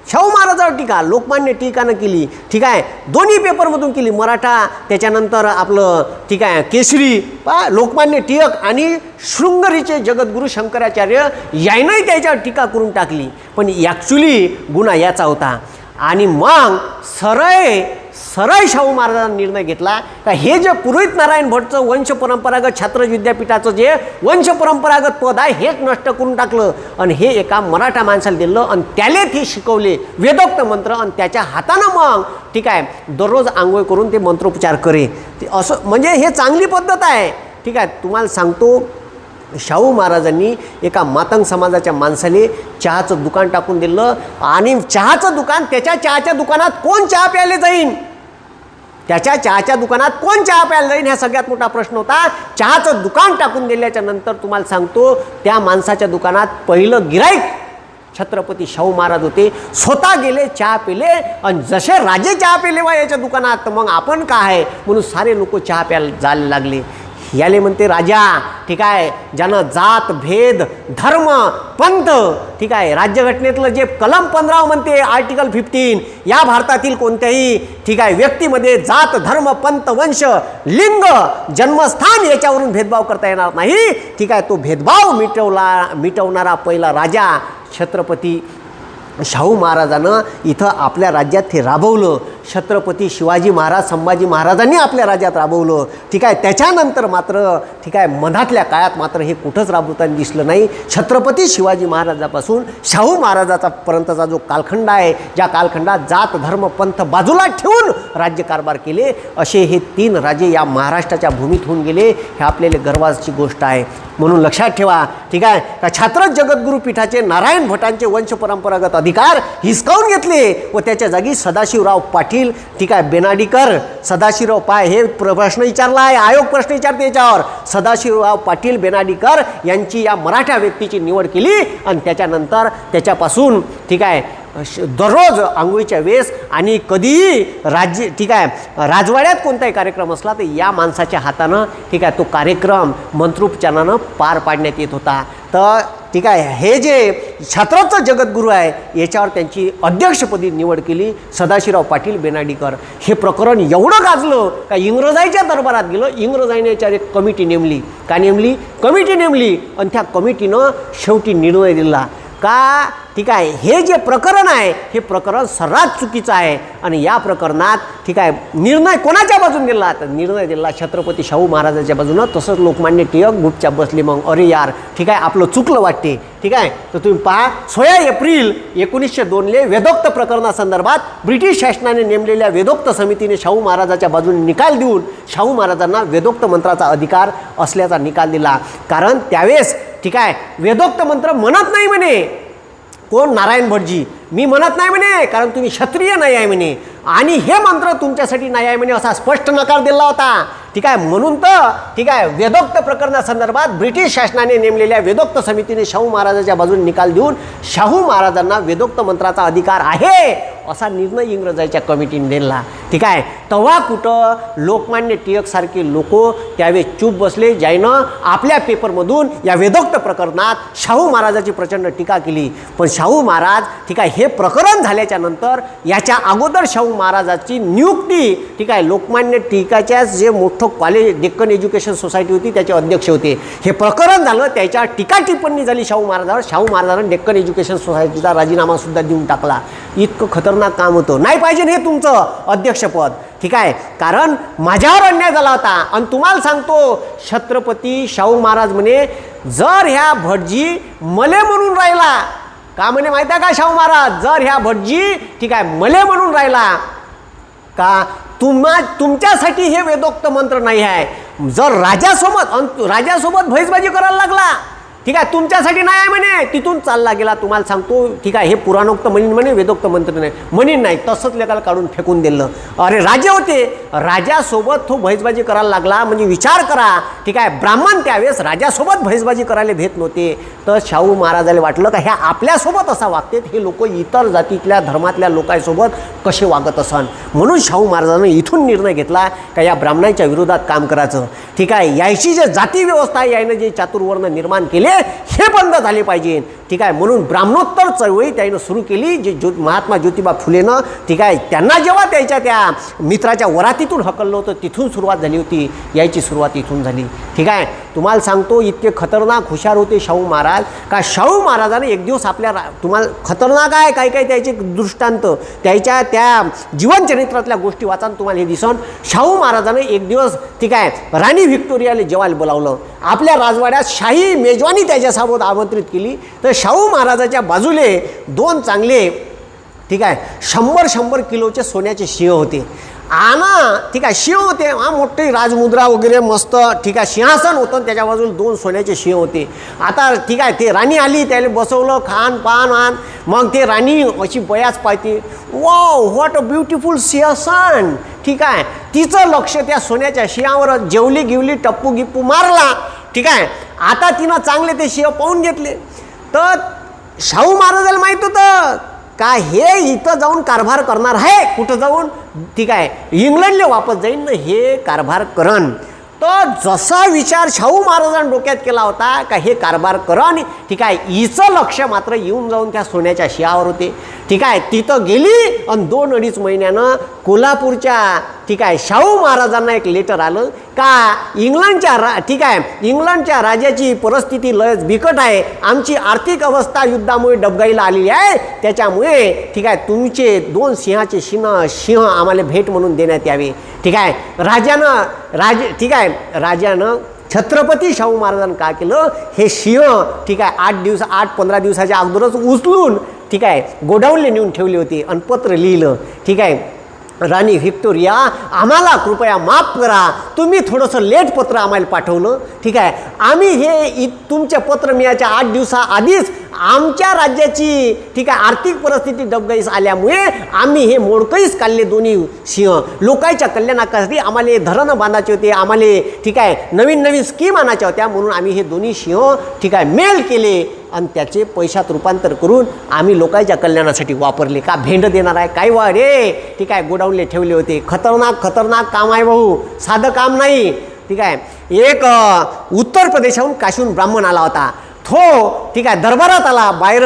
शाहू महाराजावर टीका लोकमान्य टीकानं केली. ठीक आहे दोन्ही पेपरमधून केली मराठा त्याच्यानंतर आपलं ठीक आहे केसरी पा लोकमान्य टिळक आणि शृंगरीचे जगद्गुरू शंकराचार्य यायनंही त्याच्यावर टीका करून टाकली. पण ॲक्च्युली गुन्हा याचा होता. आणि मग सरळ शाहू महाराजांनी निर्णय घेतला का हे जे पुरोहित नारायण भटचं वंश परंपरागत छात्र विद्यापीठाचं जे वंश परंपरागत पद आहे हेच नष्ट करून टाकलं आणि हे एका मराठा माणसाला दिलं आणि त्याला ते शिकवले वेदोक्त मंत्र आणि त्याच्या हातानं मग ठीक आहे दररोज आंघोळ करून ते मंत्रोपचार करे. असं म्हणजे हे चांगली पद्धत आहे. ठीक आहे तुम्हाला सांगतो शाहू महाराजांनी एका मातंग समाजाच्या माणसाले चहाचं दुकान टाकून दिलं आणि चहाचं दुकान त्याच्या चहाच्या दुकानात कोण चहा प्यायला जाईन त्याच्या चहाच्या दुकानात कोण चहा प्यायला जाईन हा सगळ्यात मोठा प्रश्न होता. चहाचं दुकान टाकून दिल्याच्या नंतर तुम्हाला सांगतो त्या माणसाच्या दुकानात पहिलं गिराईक छत्रपती शाहू महाराज होते. स्वतः गेले चहा पिले आणि जसे राजे चहा पिले वा याच्या दुकानात मग आपण काय आहे म्हणून सारे लोक चहा प्यायला जायला लागले. याले म्हणते राजा ठीक आहे ज्यानं जात भेद धर्म पंथ ठीक आहे राज्यघटनेतलं जे कलम 15 म्हणते आर्टिकल 15 या भारतातील कोणत्याही ठीक आहे व्यक्तीमध्ये जात धर्म पंथ वंश लिंग जन्मस्थान याच्यावरून भेदभाव करता येणार नाही. ठीक आहे तो भेदभाव मिटवणारा पहिला राजा छत्रपती शाहू महाराजानं इथं आपल्या राज्यात ते राबवलं. छत्रपती शिवाजी महाराज संभाजी महाराजांनी आपल्या राज्यात राबवलं. ठीक आहे त्याच्यानंतर मात्र ठीक आहे मधातल्या काळात मात्र हे कुठंच राबवताना दिसलं नाही. छत्रपती शिवाजी महाराजापासून शाहू महाराजाचा पर्यंतचा जो कालखंड आहे ज्या कालखंडात जात धर्म पंथ बाजूला ठेवून राज्यकारभार केले असे हे 3 राजे या महाराष्ट्राच्या भूमीत होऊन गेले. हे आपल्याला गर्वाची गोष्ट आहे. म्हणून लक्षात ठेवा ठीक आहे का छात्रज जगद्गुरू पीठाचे नारायण भटांचे वंश परंपरागत अधिकार हिसकावून घेतले व त्याच्या जागी सदाशिवराव पाटील ठीक आहे बेनाडीकर सदाशिवराव पाय हे प्रश्न विचारला आहे आयोग प्रश्न विचारते याच्यावर सदाशिवराव पाटील बेनाडीकर यांची या मराठा व्यक्तीची निवड केली आणि त्याच्यानंतर त्याच्यापासून ठीक आहे दररोज आंघोळीच्या वेळेस आणि कधीही राज्य ठीक आहे राजवाड्यात कोणताही कार्यक्रम असला तर या माणसाच्या हातानं ठीक आहे तो कार्यक्रम मंत्रोपचारानं पार पाडण्यात येत होता. तर ठीक आहे हे जे छत्रचं जगद्गुरू आहे याच्यावर त्यांची अध्यक्षपदी निवड केली सदाशिवराव पाटील बेनाडीकर. हे प्रकरण एवढं गाजलं का इंग्रजांच्या दरबारात गेलं. इंग्रजांनी याच्यावर एक कमिटी नेमली. का नेमली? कमिटी नेमली आणि त्या कमिटीनं शेवटी निर्णय दिला का ठीक आहे हे जे प्रकरण आहे हे प्रकरण सर्रास चुकीचं आहे आणि या प्रकरणात ठीक आहे निर्णय कोणाच्या बाजून दिला? तर निर्णय दिला छत्रपती शाहू महाराजांच्या बाजूनं. तसंच लोकमान्य टिळक गुपचाप बसले. मग अरे यार ठीक आहे आपलं चुकलं वाटते. ठीक आहे तर तुम्ही पहा 16 एप्रिल 1902 वेदोक्त प्रकरणासंदर्भात ब्रिटिश शासनाने नेमलेल्या वेदोक्त समितीने शाहू महाराजाच्या बाजूने निकाल देऊन शाहू महाराजांना वेदोक्त मंत्राचा अधिकार असल्याचा निकाल दिला. कारण त्यावेळेस ठीक आहे वेदोक्त मंत्र म्हणत नाही म्हणे कोण? नारायण भटजी. मी म्हणत नाही म्हणे कारण तुम्ही क्षत्रिय नाही आहे म्हणे आणि हे मंत्र तुमच्यासाठी नाही आहे म्हणे असा स्पष्ट नकार दिला होता. ठीक आहे म्हणून तर ठीक आहे वेदोक्त प्रकरणासंदर्भात ब्रिटिश शासनाने नेमलेल्या वेदोक्त समितीने शाहू महाराजाच्या बाजूने निकाल देऊन शाहू महाराजांना वेदोक्त मंत्राचा अधिकार आहे असा निर्णय इंग्रजांच्या कमिटीने दिला. ठीक आहे तेव्हा कुठं लोकमान्य टिळकसारखे लोक त्यावेळेस चूप बसले. ज्यानं आपल्या पेपरमधून या वेदोक्त प्रकरणात शाहू महाराजाची प्रचंड टीका केली. पण शाहू महाराज ठीक आहे हे प्रकरण झाल्याच्या नंतर याच्या अगोदर शाहू महाराजाची नियुक्ती ठीक आहे लोकमान्य टिळकाच्या जे मोठं कॉलेज डेक्कन एज्युकेशन सोसायटी होती त्याचे अध्यक्ष होते. हे प्रकरण झालं त्याच्या टीका टिप्पणी झाली शाहू महाराजांवर. शाहू महाराजांनी डेक्कन एज्युकेशन सोसायटीचा राजीनामासुद्धा देऊन टाकला. इतकं खतरनाक काम होतं. नाही पाहिजे हे तुमचं अध्यक्षपद. ठीक आहे कारण माझ्यावर अन्याय झाला होता आणि तुम्हाला सांगतो छत्रपती शाहू महाराज म्हणे जर ह्या भटजी मले म्हणून राहिला का म्हणे माहिती आहे का शाहू महाराज जर ह्या भटजी ठीक आहे मले म्हणून राहिला का तुमच्यासाठी हे वेदोक्त मंत्र नाही आहे. जर राजासोबत भैसबाजी करायला लागला ठीक आहे तुमच्यासाठी नाही आहे म्हणे तिथून चालला गेला. तुम्हाला सांगतो ठीक आहे हे पुराणोक्त म्हणीन म्हणे वेदोक्त मंत्र नाही म्हणीन नाही तसंच लेखाला काढून फेकून दिलं. अरे राजे होते राजासोबत तो भैसबाजी करायला लागला म्हणजे विचार करा ठीक आहे ब्राह्मण त्यावेळेस राजासोबत भैसबाजी करायला भेट नव्हते. तर शाहू महाराजाला वाटलं का ह्या आपल्यासोबत असा वागतात हे लोक इतर जातीतल्या धर्मातल्या लोकांसोबत कसे वागत असन. म्हणून शाहू महाराजांनी इथून निर्णय घेतला का या ब्राह्मणांच्या विरोधात काम करायचं. ठीक आहे याची जे जाती व्यवस्था यानं जे चातुर्वर्ण निर्माण केले हे बंद झाले पाहिजे. ठीक आहे म्हणून ब्राह्मणोत्तर चळवळी त्यानं सुरू केली. जे महात्मा ज्योतिबा फुलेनं ठीक आहे त्यांना जेव्हा त्याच्या त्या मित्राच्या वरातीतून हकललं होतं तिथून सुरुवात झाली होती. याची सुरुवात इथून झाली. ठीक आहे तुम्हाला सांगतो इतके खतरनाक हुशार होते शाहू महाराज का शाहू महाराजाने एक दिवस आपल्या तुम्हाला खतरनाक आहे काही काही त्याचे दृष्टांत त्याच्या त्या जीवनचरित्रातल्या गोष्टी वाचान तुम्हाला हे दिसन. शाहू महाराजाने एक दिवस ठीक आहे राणी व्हिक्टोरियाला जेवायला बोलावलं. आपल्या राजवाड्यात शाही मेजवानी त्याच्यासोबत आमंत्रित केली. तर शाहू महाराजाच्या बाजूले दोन चांगले ठीक आहे 100 किलोचे सोन्याचे शिव होते. ठीक आहे शिव होते मोठे राजमुद्रा वगैरे मस्त ठीक आहे सिंहासन होतं त्याच्या बाजूला दोन सोन्याचे शिव होते. आता ठीक आहे ते राणी आली त्याला बसवलं खान पान मग ते राणी अशी बयाच पाहते वाव व्हॉट अ ब्युटिफुल सिंहासन. ठीक आहे तिचं लक्ष त्या सोन्याच्या शियावर जेवली गिवली टप्पू गिप्पू मारला. ठीक आहे आता तिनं चांगले ते शिव पाहून घेतले. तर शाहू महाराजाला माहीत होतं का हे इथं जाऊन कारभार करणार आहे कुठं जाऊन ठीक आहे इंग्लंडला वापस जाईन ना हे कारभार करण. तर जसा विचार शाहू महाराजांनी डोक्यात केला होता का हे कारभार करण ठीक आहे हिचं लक्ष मात्र येऊन जाऊन त्या सोन्याच्या शियावर होते. ठीक आहे तिथं गेली आणि 2-2.5 महिन्यानं कोल्हापूरच्या ठीक आहे शाहू महाराजांना एक लेटर आलं का इंग्लंडच्या राजाची परिस्थिती लयच बिकट आहे. आमची आर्थिक अवस्था युद्धामुळे डबघाईला आलेली आहे. त्याच्यामुळे ठीक आहे तुमचे 2 सिंहाचे सिंह आम्हाला भेट म्हणून देण्यात यावे. ठीक आहे राजानं छत्रपती शाहू महाराजांनी काय केलं हे सिंह ठीक आहे 8-15 दिवसाच्या अगोदरच उचलून ठीक आहे गोडाऊनला नेऊन ठेवले होते आणि पत्र लिहिलं. ठीक आहे राणी व्हिक्टोरिया आम्हाला कृपया माफ करा तुम्ही थोडंसं लेट पत्र आम्हाला पाठवलं. ठीक आहे आम्ही हे तुमचे पत्र मिळायच्या 8 दिवसाआधीच आमच्या राज्याची ठीक आहे आर्थिक परिस्थिती डबघाईस आल्यामुळे आम्ही हे मोडकळीस काढले दोन्ही सिंह. लोकांच्या कल्याणासाठी आम्हाला धरण बांधायचे होते आम्हाला ठीक आहे नवीन स्कीम आणायच्या होत्या म्हणून आम्ही हे दोन्ही सिंह ठीक आहे मेल केले आणि त्याचे पैशात रूपांतर करून आम्ही लोकांच्या कल्याणासाठी वापरले. का भेंड देणार आहे काय वा रे. ठीक आहे गोडाऊनले ठेवले होते. खतरनाक काम आहे भाऊ साधं काम नाही. ठीक आहे एक उत्तर प्रदेशाहून काशीहून ब्राह्मण आला होता ठीक आहे दरबारात आला. बाहेर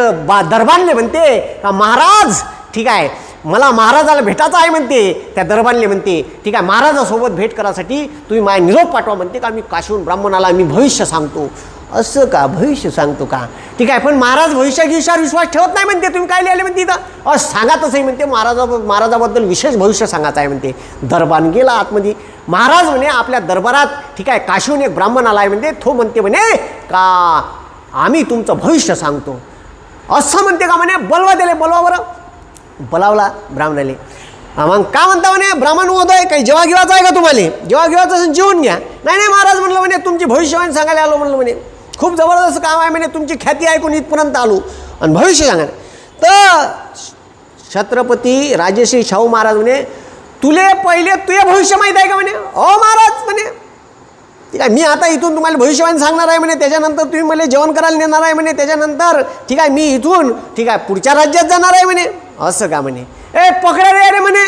दरबारले म्हणते का महाराज ठीक आहे मला महाराजाला भेटायचं आहे म्हणते. त्या दरबारले म्हणते ठीक आहे महाराजासोबत भेट करासाठी तुम्ही माझ्या निरोप पाठवा म्हणते का मी काशीहून ब्राह्मण आला मी भविष्य सांगतो. असं का भविष्य सांगतो का ठीक आहे पण महाराज भविष्याविषयावर विश्वास ठेवत नाही म्हणते. तुम्ही काय लिहिले म्हणते इथं सांगातच आहे म्हणते महाराजाबद्दल विशेष भविष्य सांगायचं आहे म्हणते. दरबार गेला आतमध्ये. महाराज म्हणे आपल्या दरबारात ठीक आहे काशीहून एक ब्राह्मण आला आहे म्हणते. तो म्हणते म्हणे का आम्ही तुमचं भविष्य सांगतो असं म्हणते का म्हणे. बोलवा त्याला बोलवा बरं. बोलावला ब्राह्मणाले. मग का म्हणता म्हणे ब्राह्मण महोदय काही जेव्हा घेवायचं आहे का तुम्हाला. जेव्हा घेवायचं असेल जेवून घ्या. नाही महाराज म्हणलं म्हणे तुमची भविष्यवाणी सांगायला आलो म्हणलं म्हणे. खूप जबरदस्त काम आहे म्हणे तुमची ख्याती ऐकून इथपर्यंत आलो आणि भविष्य सांगा. तर छत्रपती राजश्री शाहू महाराज म्हणे तुले पहिले तुझे भविष्य माहीत आहे का म्हणे. महाराज म्हणे ठीक आहे मी आता इथून तुम्हाला भविष्यवाणी सांगणार आहे म्हणे. त्याच्यानंतर तुम्ही मला जेवण करायला नेणार आहे म्हणे. त्याच्यानंतर ठीक आहे मी इथून ठीक आहे पुढच्या राज्यात जाणार आहे म्हणे. असं का म्हणे. पकडा रे अरे म्हणे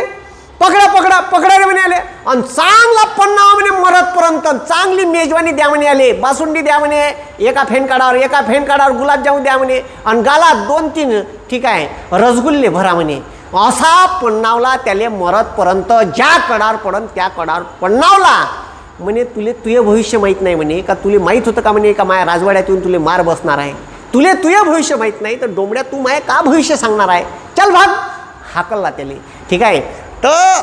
पकडा रे म्हणे आले आणि चांगला पन्नावा म्हणे मरतपर्यंत चांगली मेजवानी द्या म्हणे. आले बासुंडी द्या म्हणे एका फेनकाडावर गुलाबजामुन द्या म्हणे आणि गालात 2-3 ठीक आहे रसगुल्ले भरा म्हणे. असा पन्नावला त्याले मरतपर्यंत ज्या कडार पडन त्या कडार पन्नावला. म्हणे तुझे भविष्य माहीत नाही म्हणे का. तुले माहीत होतं का म्हणे का माया राजवाड्यात येऊन तुले मार बसणार आहे. तुझे भविष्य माहीत नाही तर डोंबड्या तू माया का भविष्य सांगणार आहे. चल भाग हाकलला त्याले. ठीक आहे तर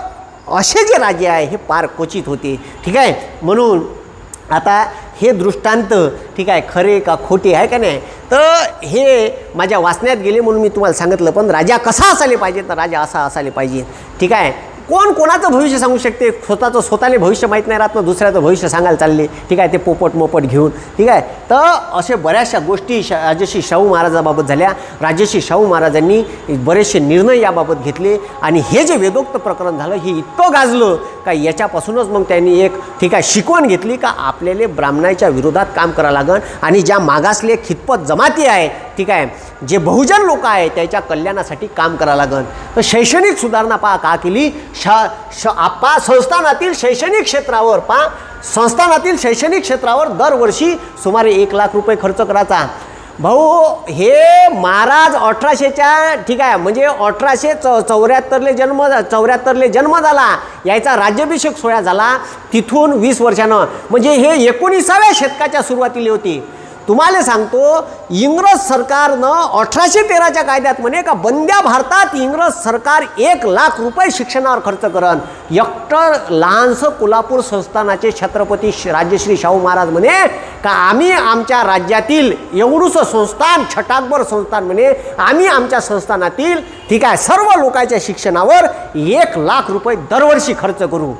असे जे राजे आहे हे पार क्वचित होते. ठीक आहे म्हणून आता हे दृष्टांत ठीक आहे खरे का खोटे आहे का नाही. तर हे माझ्या वाचण्यात गेले म्हणून मी तुम्हाला सांगितलं. पण राजा कसा असायला पाहिजे तर राजा असा असायला पाहिजे. ठीक आहे कोण कोणाचं भविष्य सांगू शकते. स्वतःले भविष्य माहीत नाही राहत ना दुसऱ्याचं भविष्य सांगायला चालले. ठीक आहे ते पोपट मोपट घेऊन. ठीक आहे तर असे बऱ्याचशा गोष्टी राजश्री शाहू महाराजाबाबत झाल्या. राजश्री शाहू महाराजांनी बरेचसे निर्णय याबाबत घेतले आणि हे जे वेदोक्त प्रकरण झालं हे इतकं गाजलं का याच्यापासूनच मग त्यांनी एक ठीक आहे शिकवण घेतली का आपल्याला ब्राह्मणाच्या विरोधात काम करावं लागेल आणि ज्या मागासले खितपत जमाती आहे ठीक आहे जे बहुजन लोक आहे त्याच्या कल्याणासाठी काम करावं लागेल. तर शैक्षणिक सुधारणा का केली. संस्थानातील शैक्षणिक क्षेत्रावर दरवर्षी सुमारे 1 लाख रुपये खर्च करायचा. भाऊ हे महाराज 1800च्या ठीक आहे म्हणजे 1874ले जन्म झाला. याचा राज्याभिषेक सोहळा झाला तिथून 20 वर्षानं म्हणजे हे 19व्या शतकाच्या सुरुवातीला होती. तुम्हाला सांगतो इंग्रज सरकारनं 1813च्या कायद्यात म्हणे का बंद्या भारतात इंग्रज सरकार 1 लाख रुपये शिक्षणावर खर्च करन. एकटर लहानसं कोल्हापूर संस्थानाचे छत्रपती राजश्री शाहू महाराज म्हणे का आम्ही आमच्या राज्यातील एवढूसं संस्थान छटाकभर संस्थान म्हणे आम्ही आमच्या संस्थानातील ठीक आहे सर्व लोकांच्या शिक्षणावर 1 लाख रुपये दरवर्षी खर्च करू.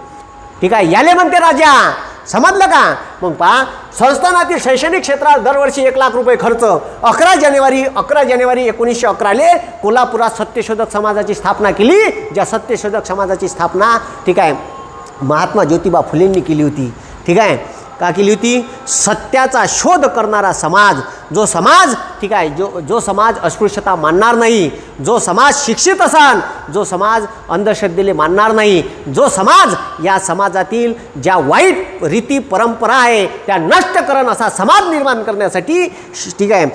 ठीक आहे याले म्हणते राजा. समजलं का. मग पहा संस्थानातील शैक्षणिक क्षेत्रात दरवर्षी 1 लाख रुपये खर्च. 11 जानेवारी 1911 कोल्हापुरात सत्यशोधक समाजाची स्थापना केली. ज्या सत्यशोधक समाजाची स्थापना ठीक आहे महात्मा ज्योतिबा फुलेंनी केली होती. ठीक आहे का केली होती. सत्याचा शोध करणारा समाज जो समाज ठीक आहे जो समाज अस्पृश्यता मानणार नाही. जो समाज शिक्षित असाल जो समाज अंधश्रद्धेला मानणार नाही. जो समाज या समाजातील ज्या वाईट रीती परंपरा आहे त्या नष्ट करण असा समाज निर्माण करण्यासाठी ठीक आहे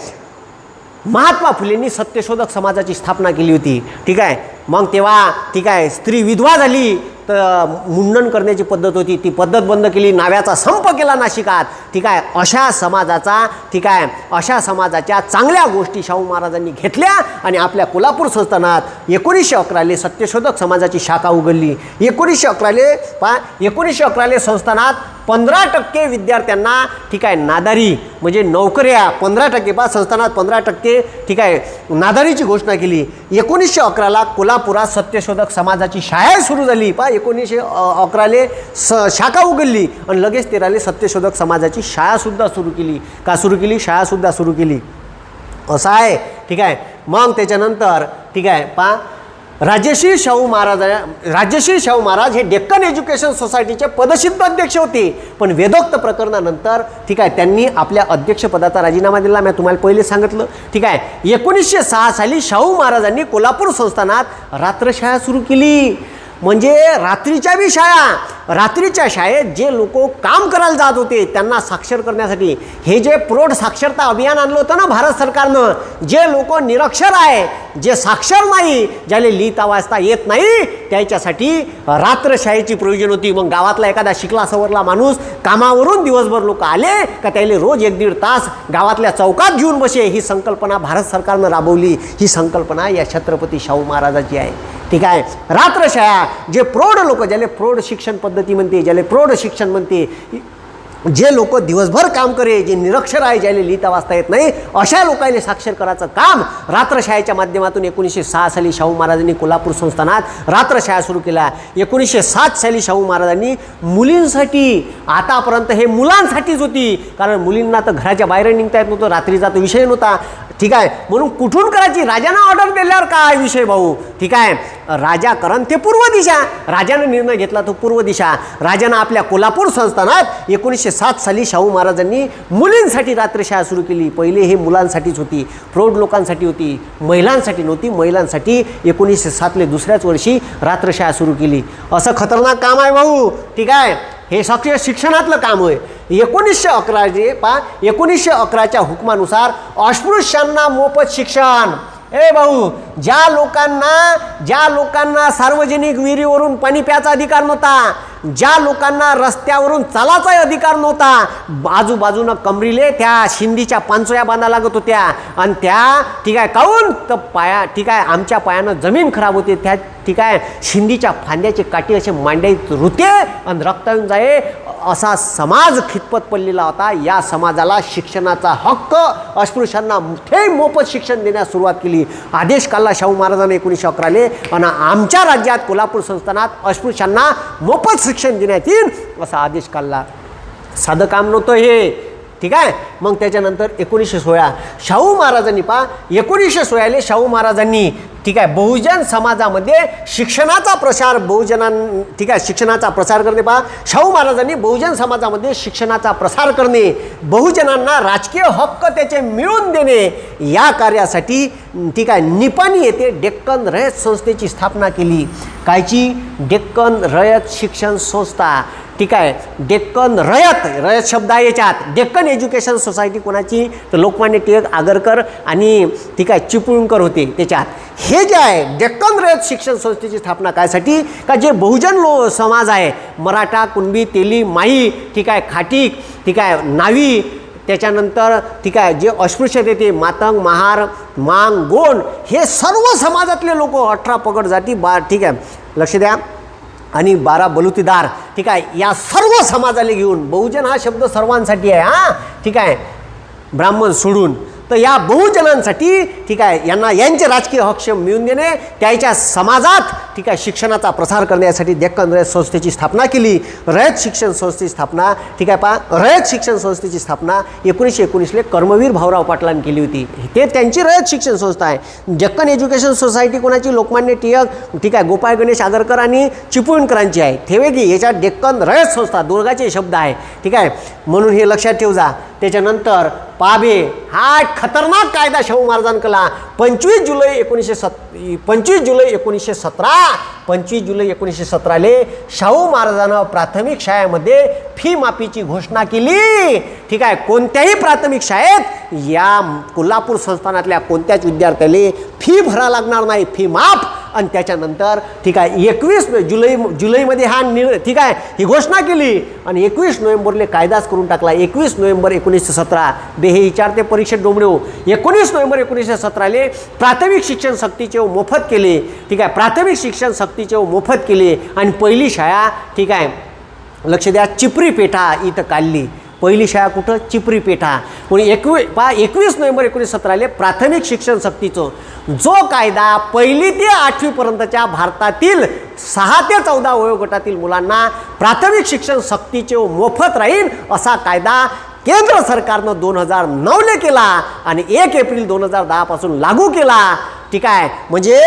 महात्मा फुलेंनी सत्यशोधक समाजाची स्थापना केली होती. ठीक आहे मग तेव्हा ठीक आहे स्त्री विधवा झाली तर मुंडन करण्याची पद्धत होती ती पद्धत बंद केली. नाव्याचा संप केला नाशिकात. ठीक आहे अशा समाजाचा ठीक आहे अशा समाजाच्या चांगल्या गोष्टी शाहू महाराजांनी घेतल्या आणि आपल्या कोल्हापूर संस्थानात 1911 सत्यशोधक समाजाची शाखा उघडली. 1911 संस्थानात 15% विद्यार्थ्यांना ठीक आहे नादारी म्हणजे नोकऱ्या 15% संस्थानात 15% ठीक आहे नादारीची घोषणा केली. 1911 कोल्हापुरात सत्यशोधक समाजाची शाळा सुरू झाली. 1911 शाखा उघडली आणि लगेच 13 सत्यशोधक समाजाची शाळासुद्धा सुरू केली. का सुरू केली. शाळासुद्धा सुरू केली असं आहे. ठीक आहे मग त्याच्यानंतर ठीक आहे राजश्री शाहू महाराज हे डेक्कन एज्युकेशन सोसायटीचे पदसिद्ध अध्यक्ष होते. पण वेदोक्त प्रकरणानंतर ठीक आहे त्यांनी आपल्या अध्यक्षपदाचा राजीनामा दिला. मी तुम्हाला पहिले सांगितलं. ठीक आहे 1906 साली शाहू महाराजांनी कोल्हापूर संस्थानात रात्रशाळा सुरू केली. म्हणजे रात्रीच्या बी शाळा, रात्रीच्या शाळेत जे लोक काम करायला जात होते त्यांना साक्षर करण्यासाठी हे जे प्रौढ साक्षरता अभियान आणलं होतं ना भारत सरकारनं, जे लोक निरक्षर आहे, जे साक्षर नाही, ज्याला लिहिता वाचता येत नाही, त्याच्यासाठी रात्रशाळेची प्रयोजन होती. मग गावातला एखादा शिकला सवरला माणूस कामावरून दिवसभर लोक आले का त्याला रोज 1-1.5 तास गावातल्या चौकात घेऊन बसे. ही संकल्पना भारत सरकारनं राबवली. ही संकल्पना या छत्रपती शाहू महाराजाची आहे. ठीक आहे. रात्रशाळा, जे प्रौढ लोक, ज्याला प्रौढ शिक्षण पद्धती म्हणते, ज्याला प्रौढ शिक्षण म्हणते, जे लोक दिवसभर काम करे, जे निरक्षर आहे, ज्याला लिहिता वाचता येत नाही, अशा लोकांना साक्षर करायचं काम रात्रशाळेच्या माध्यमातून 1906 साली शाहू महाराजांनी कोल्हापूर संस्थानात रात्रशाळा सुरू केला. 1907 साली शाहू महाराजांनी मुलींसाठी, आतापर्यंत हे मुलांसाठीच होती, कारण मुलींना तर घराच्या बाहेर निघता येत नव्हतं, रात्रीचा तो विषय नव्हता. ठीक आहे. म्हणून कुठून करायची, राजानं ऑर्डर दिल्यावर काय विषय भाऊ. ठीक आहे. राजा करण ते पूर्व दिशा, राजानं निर्णय घेतला तो पूर्व दिशा. राजानं आपल्या कोल्हापूर संस्थानात 1907 साली शाहू महाराजांनी मुलींसाठी रात्रशाळा सुरू केली. पहिले हे मुलांसाठीच होती, प्रौढ लोकांसाठी होती, महिलांसाठी नव्हती. महिलांसाठी 1907 दुसऱ्याच वर्षी रात्रशाळा सुरू केली. असं खतरनाक काम आहे भाऊ. ठीक आहे. हे सक्रिय शिक्षणातलं काम आहे. 1911च्या हुकमानुसार अस्पृश्यांना मोफत शिक्षण. ए भाऊ, ज्या लोकांना सार्वजनिक विहिरीवरून पाणी प्यायचा अधिकार नव्हता, ज्या लोकांना रस्त्यावरून चालायचा अधिकार नव्हता, आजूबाजूनं कमरीले त्या शिंदीच्या पांचोया बांधा लागत होत्या, आणि त्या ठीक आहे काऊन तर पाया ठीक आहे आमच्या पायानं जमीन खराब होते, त्या ठीक आहे शिंदीच्या फांद्याचे काठी असे मांडाईत रुते आणि रक्त येऊन जाये, असा समाज खितपत पडलेला होता. या समाजाला शिक्षणाचा हक्क, अस्पृश्यांना मोफत शिक्षण देण्यास सुरुवात केली. आदेश काढला शाहू महाराजांनी 1911 आणि आमच्या राज्यात कोल्हापूर संस्थानात अस्पृश्यांना मोफत शिक्षण देण्यात येईल असा आदेश काढला. साधं काम नव्हतं हे. ठीक आहे. मग त्याच्यानंतर 1916 शाहू महाराजांनी 1916 शाहू महाराजांनी ठीक आहे बहुजन समाजामध्ये शिक्षणाचा प्रसार, ठीक आहे शिक्षणाचा प्रसार करणे. शाहू महाराजांनी बहुजन समाजामध्ये शिक्षणाचा प्रसार करणे, बहुजनांना राजकीय हक्क त्याचे मिळवून देणे, या कार्यासाठी ठीक आहे निपाणी येथे डेक्कन रयत संस्थेची स्थापना केली. कायची? डेक्कन रयत शिक्षण संस्था. ठीक आहे. डेक्कन रयत शब्द आहे याच्यात. डेक्कन एज्युकेशन सोसायटी कोणाची? तर लोकमान्य टिळक, आगरकर आणि ठीक आहे चिपळूणकर होते त्याच्यात. हे जे आहे डेक्कन रयत शिक्षण संस्थेची स्थापना कायसाठी? का जे बहुजन समाज आहे, मराठा, कुणबी, तेली, माई, ठीक आहे खाटीक, ठीक आहे नावी, त्याच्यानंतर ठीक आहे जे अस्पृश्यते ते मातंग, महार, मांग, गोंड, हे सर्व समाजातले लोक 18 पगड जाती ठीक आहे लक्ष द्या, आणि 12 बलुतेदार, ठीक आहे या सर्व समाजाला घेऊन, बहुजन हा शब्द सर्वांसाठी आहे हां, ठीक आहे ब्राह्मण सोडून, तर या बहुजनांसाठी ठीक आहे यांना यांचे राजकीय हक्क मिळवून देणे, त्याच्या समाजात ठीक आहे शिक्षणाचा प्रसार करण्यासाठी डेक्कन रयत संस्थेची स्थापना केली. रयत शिक्षण संस्थेची स्थापना ठीक आहे रयत शिक्षण संस्थेची स्थापना 1919 कर्मवीर भाऊराव पाटलांनी केली होती. ते त्यांची रयत शिक्षण संस्था आहे. डेक्कन एज्युकेशन सोसायटी कोणाची? लोकमान्य टिळक, ठीक आहे गोपाळ गणेश आगरकर आणि चिपळूणकरांची आहे. ठेवे की याच्यात डेक्कन रयत संस्था दोघांचे शब्द आहे. ठीक आहे म्हणून हे लक्षात ठेव जा. त्याच्यानंतर पाबे हा खतरनाक कायदा शाहू महाराजांनी केला. 25 जुलै 1917 शाहू महाराजांना प्राथमिक शाळेमध्ये फी माफीची घोषणा केली. ठीक आहे कोणत्याही प्राथमिक शाळेत या कोल्हापूर संस्थानातल्या कोणत्याच विद्यार्थ्याला फी भरावं लागणार नाही, फी माफ. आणि त्याच्यानंतर ठीक आहे 21 जुलैमध्ये हा ठीक आहे ही घोषणा केली आणि 21 नोव्हेंबरला कायदाच करून टाकला. 21 नोव्हेंबर 1917 हे विचारते परीक्षेत डोंबडे. 19 नोव्हेंबर 1917 प्राथमिक शिक्षण सक्तीचे मोफत केले. ठीक आहे प्राथमिक शिक्षण सक्तीचे मोफत केले आणि पहिली शाळा ठीक आहे लक्ष द्या चिपरी पेठा इथं काढली. पहिली शाळा कुठं? चिपरी पेठा. म्हणून 21 नोव्हेंबर 1917 प्राथमिक शिक्षण सक्तीचं जो कायदा 1ली ते 8वी पर्यंतच्या भारतातील 6 ते 14 वयोगटातील मुलांना प्राथमिक शिक्षण सक्तीचे मोफत राहील असा कायदा केंद्र सरकारनं 2009 केला आणि 1 एप्रिल 2010 पासून लागू केला. ठीक आहे म्हणजे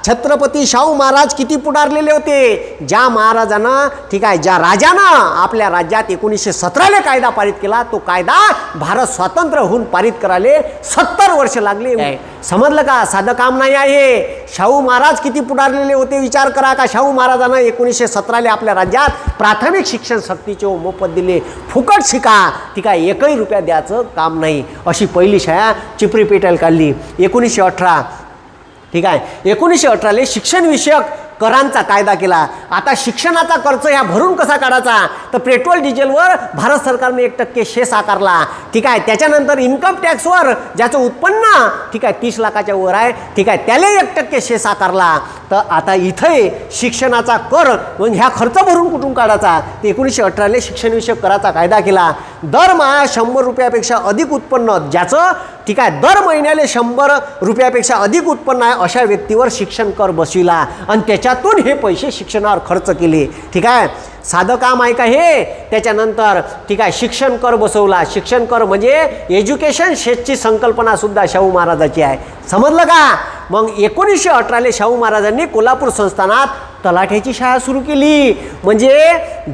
छत्रपती शाहू महाराज किती पुढारलेले होते. ज्या महाराजानं ठीक आहे ज्या राजानं आपल्या राज्यात 1917 कायदा पारित केला, तो कायदा भारत स्वतंत्र होऊन पारित करायला 70 वर्ष लागले. समजलं का? साधं काम नाही आहे. शाहू महाराज किती पुढारलेले होते विचार करा. का शाहू महाराजानं 1917 आपल्या राज्यात प्राथमिक शिक्षण सक्तीचे मोफत दिले. फुकट शिका, ठीक आहे, 1 रुपया द्यायचं काम नाही, अशी पहिली शाळा चिपरी पेटायला काढली. 1918 ठीक आहे, 1918 शिक्षण विषयक करांचा कायदा केला. आता शिक्षणाचा खर्च ह्या भरून कसा काढायचा, तर पेट्रोल डिझेलवर भारत सरकारने 1% सेस आकारला. ठीक आहे, त्याच्यानंतर इन्कम टॅक्सवर ज्याचं उत्पन्न ठीक आहे 30 लाखाच्या वर आहे, ठीक आहे, त्याला 1% सेस आकारला. तर आता इथे शिक्षणाचा कर मग ह्या खर्च भरून कुठून काढायचा, ते 1918 शिक्षण विषयक कराचा कायदा केला. दरमहा 100 रुपयापेक्षा अधिक उत्पन्न ज्याचं ठीक आहे दर महिन्याला 100 रुपयापेक्षा अधिक उत्पन्न आहे अशा व्यक्तीवर शिक्षण कर बसविला आणि त्याच्यातून हे पैसे शिक्षणावर खर्च केले. ठीक आहे, साधं काम आहे का हे. त्याच्यानंतर ठीक आहे शिक्षण कर बसवला. शिक्षण कर म्हणजे एज्युकेशन सेसची संकल्पना सुद्धा शाहू महाराजाची आहे. समजलं का? मग 1918 शाहू महाराजांनी कोल्हापूर संस्थानात तलाठ्याची शाळा सुरू केली. म्हणजे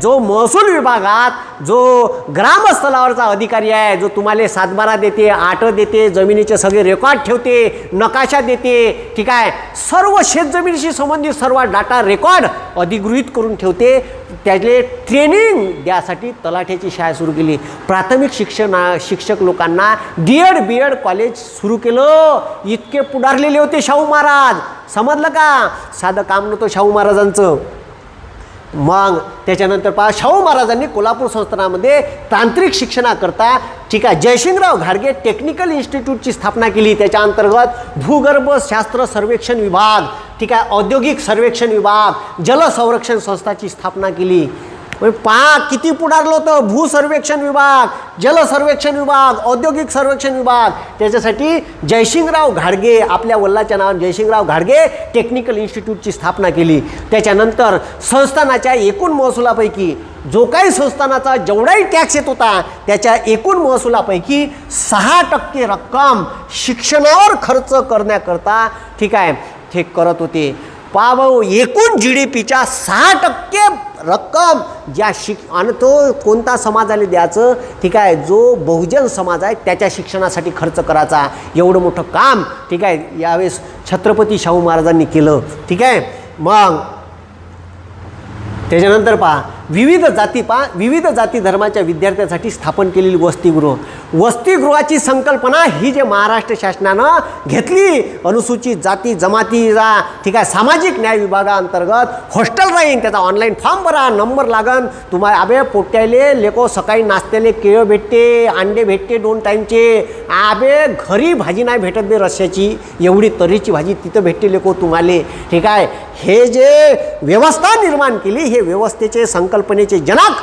जो महसूल विभागात जो ग्रामस्थलावरचा अधिकारी आहे, जो तुम्हाला 7/12 देते, 8 देते, जमिनीचे सगळे रेकॉर्ड ठेवते, नकाशा देते, ठीक आहे, सर्व शेतजमिनीशी संबंधित सर्व डाटा रेकॉर्ड अधिगृहीत करून ठेवते, त्याले ट्रेनिंग द्यासाठी तलाठ्याची शाळा सुरू केली. प्राथमिक शिक्षक लोकांना D.Ed. B.Ed. कॉलेज सुरू केलं. इतके पुढारलेले होते शाहू महाराज. समजलं का? साधं काम नव्हतं शाहू महाराजांचं. मग त्याच्यानंतर पहा शाहू महाराजांनी कोल्हापूर संस्थानामध्ये तांत्रिक शिक्षणाकरता ठीक आहे जयसिंगराव घाडगे टेक्निकल इन्स्टिट्यूटची स्थापना केली. त्याच्या अंतर्गत भूगर्भशास्त्र सर्वेक्षण विभाग, ठीक आहे, औद्योगिक सर्वेक्षण विभाग, जलसंरक्षण संस्थाची स्थापना केली. पहा किती पुढारलं होतं. भूसर्वेक्षण विभाग, जलसर्वेक्षण विभाग, औद्योगिक सर्वेक्षण विभाग. त्याच्यासाठी जयसिंगराव घाडगे आपल्या वडिलांच्या नावाने जयसिंगराव घाडगे टेक्निकल इन्स्टिट्यूटची स्थापना केली. त्याच्यानंतर संस्थानाच्या एकूण महसुलापैकी जो काही संस्थानाचा जेवढाही टॅक्स येत होता त्याच्या एकूण महसुलापैकी 6% रक्कम शिक्षणावर खर्च करण्याकरता ठीक आहे हे करत होते. पहा भाऊ, एकूण GDPच्या 6% रक्कम ज्या आणि तो कोणता समाजाला द्यायचं, ठीक आहे, जो बहुजन समाज आहे त्याच्या शिक्षणासाठी खर्च करायचा. एवढं मोठं काम ठीक आहे यावेळेस छत्रपती शाहू महाराजांनी केलं. ठीक आहे, मग त्याच्यानंतर पहा विविध जाती धर्माच्या विद्यार्थ्यांसाठी स्थापन केलेली वसतिगृह. वसतिगृहाची संकल्पना ही जे महाराष्ट्र शासनानं घेतली, अनुसूचित जाती जमातीचा ठीक आहे सामाजिक न्याय विभागाअंतर्गत हॉस्टेल राहीन. त्याचा ऑनलाईन फॉर्म भरा, नंबर लागन तुम्हाला. अबे पोट्याले लेको सकाळी नाश्त्याले केळं भेटते, अंडे भेटते 2 टाईमचे. अबे घरी भाजी नाही भेटत बे रश्श्याची, एवढी तऱ्हेची भाजी तिथं भेटते लेको तुम्हाला. ठीक आहे, हे जे व्यवस्था निर्माण केली, हे व्यवस्थेचे संकल्पनेचे जनक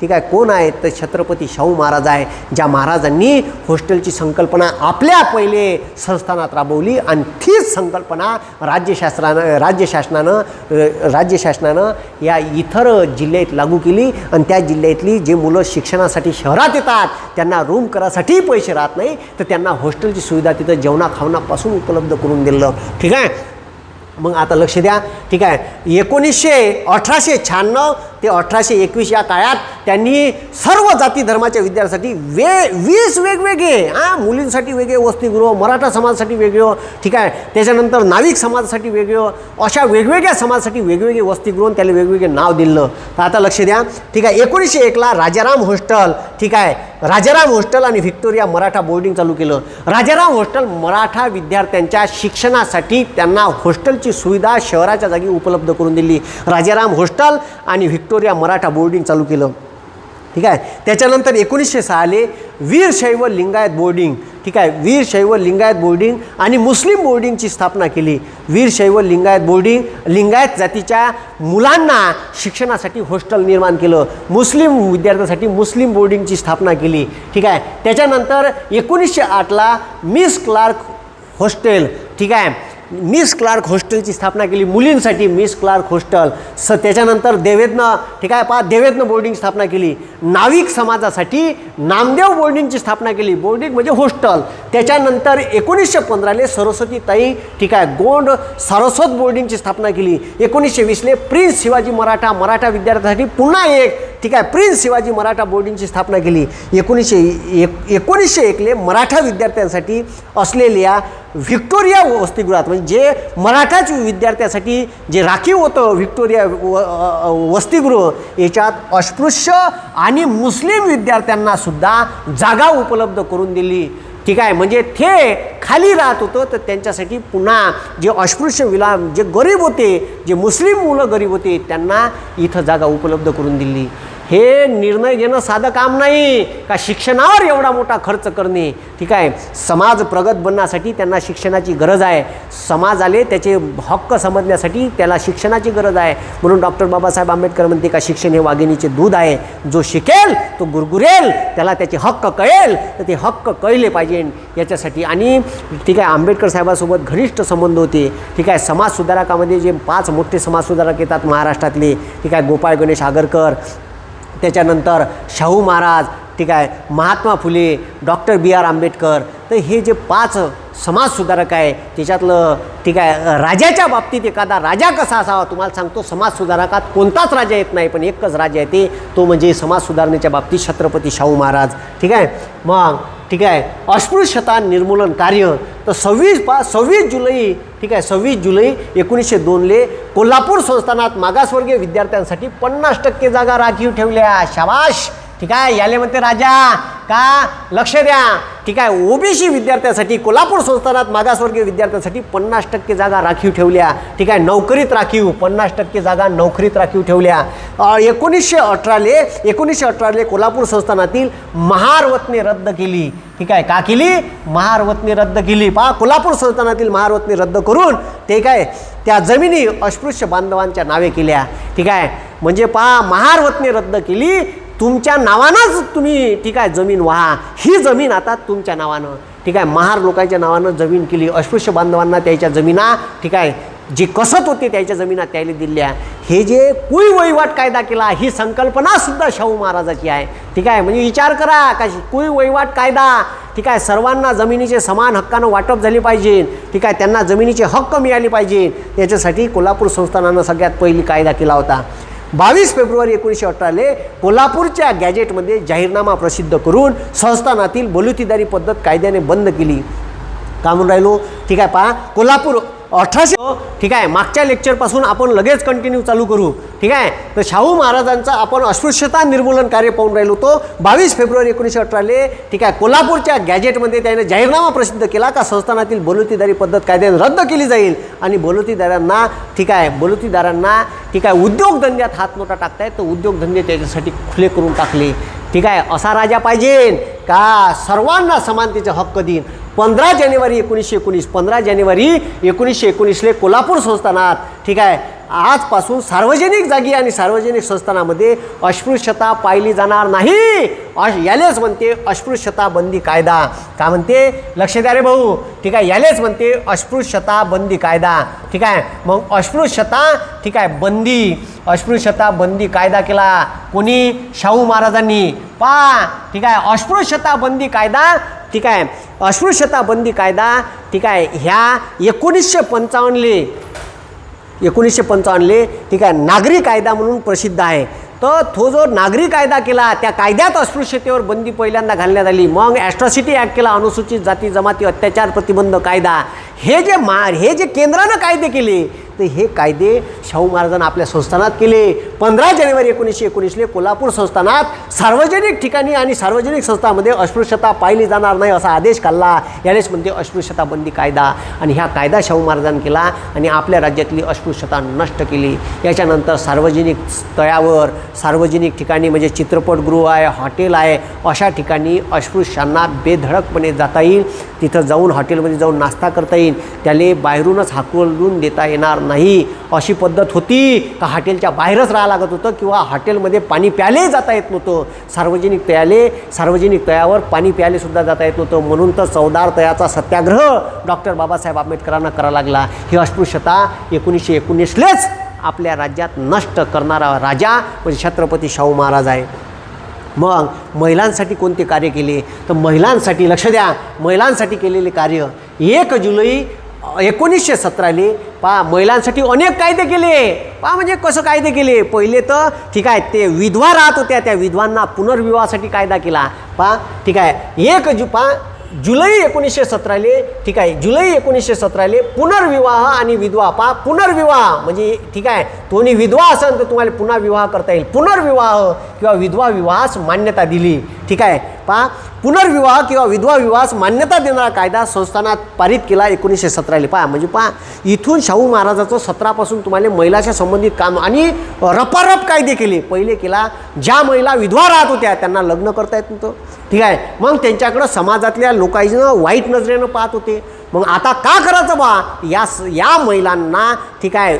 ठीक आहे कोण आहे, तर छत्रपती शाहू महाराज आहे. ज्या महाराजांनी हॉस्टेलची संकल्पना आपल्या पहिले संस्थानात राबवली आणि तीच संकल्पना राज्य शासनानं या इतर जिल्ह्यात लागू केली. आणि त्या जिल्ह्यातली जे मुलं शिक्षणासाठी शहरात येतात त्यांना रूम करासाठी पैसे राहत नाही, तर त्यांना हॉस्टेलची सुविधा तिथं जेवणा खावणापासून उपलब्ध करून दिलं. ठीक आहे, मग आता लक्ष द्या. ठीक आहे, 1896 ते 1821 या काळात त्यांनी सर्व जाती धर्माच्या विद्यार्थ्यांसाठी 20 वेगवेगळे मुलींसाठी वेगळे वसतिगृह, मराठा समाजासाठी वेगळं, ठीक आहे, त्याच्यानंतर नाविक समाजासाठी वेगळं, अशा वेगवेगळ्या समाजासाठी वेगवेगळे वसतिगृह, त्याला वेगवेगळे नाव दिलं. तर आता लक्ष द्या. ठीक आहे, 1901ला राजाराम हॉस्टेल, ठीक आहे, राजाराम हॉस्टेल आणि व्हिक्टोरिया मराठा बोर्डिंग चालू केलं. राजाराम हॉस्टेल मराठा विद्यार्थ्यांच्या शिक्षणासाठी त्यांना हॉस्टेलची सुविधा शहराच्या जागी उपलब्ध करून दिली. राजाराम हॉस्टेल आणि व्हिक्टोरिया मराठा बोर्डिंग चालू केलं. ठीक आहे, त्याच्यानंतर 1906 वीरशैव लिंगायत बोर्डिंग, ठीक आहे, वीरशैव लिंगायत बोर्डिंग आणि मुस्लिम बोर्डिंगची स्थापना केली. वीरशैव लिंगायत बोर्डिंग, लिंगायत जातीच्या मुलांना शिक्षणासाठी हॉस्टेल निर्माण केलं. मुस्लिम विद्यार्थ्यांसाठी मुस्लिम बोर्डिंगची स्थापना केली. ठीक आहे, त्याच्यानंतर 1908ला मिस क्लार्क हॉस्टेल, ठीक आहे, मिस क्लार्क हॉस्टेलची स्थापना केली, मुलींसाठी मिस क्लार्क हॉस्टेल. त्याच्यानंतर देवेदनं ठीक आहे पहा देवेदनं बोर्डिंग स्थापना केली. नाविक समाजासाठी नामदेव बोर्डिंगची स्थापना केली, बोर्डिंग म्हणजे हॉस्टेल. त्याच्यानंतर 1915 सरस्वतीताई ठीक आहे गोंड सारस्वत बोर्डिंगची स्थापना केली. 1920 प्रिन्स शिवाजी मराठा विद्यार्थ्यांसाठी पुन्हा एक ठीक आहे प्रिन्स शिवाजी मराठा बोर्डिंगची स्थापना केली. 1901 मराठा विद्यार्थ्यांसाठी असलेल्या व्हिक्टोरिया वसतिगृहात म्हणजे जे मराठा विद्यार्थ्यांसाठी जे राखीव होतं व्हिक्टोरिया वसतिगृह याच्यात अस्पृश्य आणि मुस्लिम विद्यार्थ्यांना सुद्धा जागा उपलब्ध करून दिली. ठीक आहे म्हणजे ते खाली राहत होतं तर त्यांच्यासाठी पुन्हा जे अस्पृश्य जे गरीब होते जे मुस्लिम मुलं गरीब होते त्यांना इथं जागा उपलब्ध करून दिली. हे निर्णय घेणं साधं काम नाही का शिक्षणावर एवढा मोठा खर्च करणे. ठीक आहे समाज प्रगत बनण्यासाठी त्यांना शिक्षणाची गरज आहे. समाजाले त्याचे हक्क समजण्यासाठी त्याला शिक्षणाची गरज आहे. म्हणून डॉक्टर बाबासाहेब आंबेडकर म्हणते का शिक्षण हे वाघिणीचे दूध आहे. जो शिकेल तो गुरगुरेल, त्याला त्याचे हक्क कळेल तर ते हक्क कळले पाहिजे याच्यासाठी. आणि ठीक आहे आंबेडकर साहेबांसोबत घनिष्ठ संबंध होते. ठीक आहे समाजसुधारकामध्ये जे 5 मोठे समाजसुधारक येतात महाराष्ट्रातले ठीक आहे गोपाळ गणेश आगरकर, त्याच्यानंतर शाहू महाराज ठीक आहे महात्मा फुले, डॉक्टर B.R. आंबेडकर. तर हे जे 5 समाजसुधारक आहे त्याच्यातलं ठीक आहे राजाच्या बाबतीत एखादा राजा कसा असावा तुम्हाला सांगतो. समाजसुधारकात कोणताच राजा येत नाही पण एकच राजा येते तो म्हणजे समाज सुधारणेच्या बाबतीत छत्रपती शाहू महाराज. ठीक आहे मग ठीक आहे अस्पृश्यता निर्मूलन कार्य तर 26 जुलै ठीक आहे 26 जुलै 1902 कोल्हापूर संस्थानात मागासवर्गीय विद्यार्थ्यांसाठी 50% जागा राखीव ठेवल्या. शाबाश. ठीक आहे याले म्हणते राजा का लक्ष द्या. ठीक आहे ओबीसी विद्यार्थ्यांसाठी कोल्हापूर संस्थानात मागासवर्गीय विद्यार्थ्यांसाठी 50% जागा राखीव ठेवल्या. ठीक आहे नोकरीत राखीव 50% जागा नोकरीत राखीव ठेवल्या. 1918 कोल्हापूर संस्थानातील महारवतने रद्द केली. ठीक आहे का केली महारवतने रद्द केली. पहा कोल्हापूर संस्थानातील महारवतने रद्द करून ते काय त्या जमिनी अस्पृश्य बांधवांच्या नावे केल्या. ठीक आहे म्हणजे पहा महारवतने रद्द केली तुमच्या नावानंच तुम्ही ठीक आहे जमीन व्हा. ही जमीन आता तुमच्या नावानं ठीक आहे महार लोकांच्या नावानं जमीन केली. अस्पृश्य बांधवांना त्याच्या जमिना ठीक आहे जे कसत होते त्याच्या जमिना त्याला दिल्या. हे जे कुई वहिवाट कायदा केला ही संकल्पनासुद्धा शाहू महाराजाची आहे. ठीक आहे म्हणजे विचार करा का कुई वहिवाट कायदा ठीक आहे सर्वांना जमिनीचे समान हक्कानं वाटप झाले पाहिजे. ठीक आहे त्यांना जमिनीचे हक्क मिळाले पाहिजे याच्यासाठी कोल्हापूर संस्थानानं सगळ्यात पहिली कायदा केला होता. 22 फेब्रुवारी 1918 कोल्हापूरच्या गॅजेटमध्ये जाहीरनामा प्रसिद्ध करून संस्थानातील बलुतेदारी पद्धत कायद्याने बंद केली. का म्हणून राहिलो ठीक आहे पहा कोल्हापूर 1800 ठीक आहे मागच्या लेक्चरपासून आपण लगेच कंटिन्यू चालू करू. ठीक आहे तर शाहू महाराजांचा आपण अस्पृश्यता निर्मूलन कार्य पाहून राहिलो तो 22 फेब्रुवारी 1918 ठीक आहे कोल्हापूरच्या गॅजेटमध्ये त्याने जाहीरनामा प्रसिद्ध केला का संस्थानातील बलुतेदारी पद्धत कायद्याने रद्द केली जाईल आणि बलुतेदारांना ठीक आहे उद्योगधंद्यात हातमोठा टाकतायत तर उद्योगधंदे त्याच्यासाठी खुले करून टाकले. ठीक आहे असा राजा पाहिजे का सर्वांना समानतेचे हक्क देईन. 15 जानेवारी 1919 कोल्हापूर संस्थानात ठीक आहे आजपासून सार्वजनिक जागी आणि सार्वजनिक संस्थानामध्ये अस्पृश्यता पाहिली जाणार नाही. यालेच म्हणते अस्पृश्यता बंदी कायदा. का म्हणते लक्ष द्या रे भाऊ. ठीक आहे यालेच म्हणते अस्पृश्यता बंदी कायदा. ठीक आहे मग अस्पृश्यता बंदी कायदा केला कोणी शाहू महाराजांनी. पहा ठीक आहे अस्पृश्यता बंदी कायदा ठीक आहे अस्पृश्यता बंदी कायदा ठीक आहे ह्या 1955 ठीक आहे नागरी कायदा म्हणून प्रसिद्ध आहे. तर तो जो नागरी कायदा केला त्या कायद्यात अस्पृश्यतेवर बंदी पहिल्यांदा घालण्यात आली. मग ॲट्रॉसिटी ॲक्ट केला अनुसूचित जाती जमाती अत्याचार प्रतिबंध कायदा. हे जे केंद्रानं कायदे केले तर हे कायदे शाहू महाराजांना आपल्या संस्थानात केले. 15 जानेवारी 1919 कोल्हापूर संस्थानात सार्वजनिक ठिकाणी आणि सार्वजनिक संस्थांमध्ये अस्पृश्यता पाहिली जाणार नाही असा आदेश काढला. यानेच म्हणते अस्पृश्यता बंदी कायदा. आणि ह्या कायदा शाहू महाराजांनी केला आणि आपल्या राज्यातली अस्पृश्यता नष्ट केली. याच्यानंतर सार्वजनिक स्थळावर सार्वजनिक ठिकाणी म्हणजे चित्रपटगृह आहे हॉटेल आहे अशा ठिकाणी अस्पृश्यांना बेधडकपणे जाता येईल. तिथं जाऊन हॉटेलमध्ये जाऊन नाश्ता करता येईल, त्याला बाहेरूनच हाकलून देता येणार नाही अशी पद्धत होती का हॉटेलच्या बाहेरच राहावं लागत होतं किंवा हॉटेलमध्ये पाणी प्यायले जाता येत नव्हतं, सार्वजनिक तळ्यावर पाणी प्यायलेसुद्धा जाता येत नव्हतं. म्हणून तर चवदार तळ्याचा सत्याग्रह डॉक्टर बाबासाहेब आंबेडकरांना करावा लागला. ही अस्पृश्यता 1919लेच आपल्या राज्यात नष्ट करणारा राजा म्हणजे छत्रपती शाहू महाराज आहे. मग महिलांसाठी कोणते कार्य केले तर महिलांसाठी लक्ष द्या, महिलांसाठी केलेले कार्य 1 जुलै 1917 महिलांसाठी अनेक कायदे केले. म्हणजे कसं कायदे केले, पहिले तर ठीक आहे ते विधवा राहत होत्या, त्या विधवांना पुनर्विवाहासाठी कायदा केला. ठीक आहे जुलै 1917 ठीक आहे जुलै 1917 पुनर्विवाह आणि विधवा पुनर्विवाह म्हणजे ठीक आहे कोणी विधवा असेल तर तुम्हाला पुन्हा विवाह करता येईल, पुनर्विवाह किंवा विधवा विवाहास मान्यता दिली. ठीक आहे पुनर्विवाह किंवा विधवा विवाहास मान्यता देणारा कायदा संस्थानात पारित केला 1917. म्हणजे इथून शाहू महाराजाचं 17 तुम्हाला महिलाच्या संबंधित काम आणि रपारप कायदे केले. पहिले केला ज्या महिला विधवा राहत होत्या त्यांना लग्न करता येत नव्हतं. ठीक आहे मग त्यांच्याकडं समाजातल्या लोकांना वाईट नजरेनं पाहत होते. मग आता का करायचं या महिलांना ठीक आहे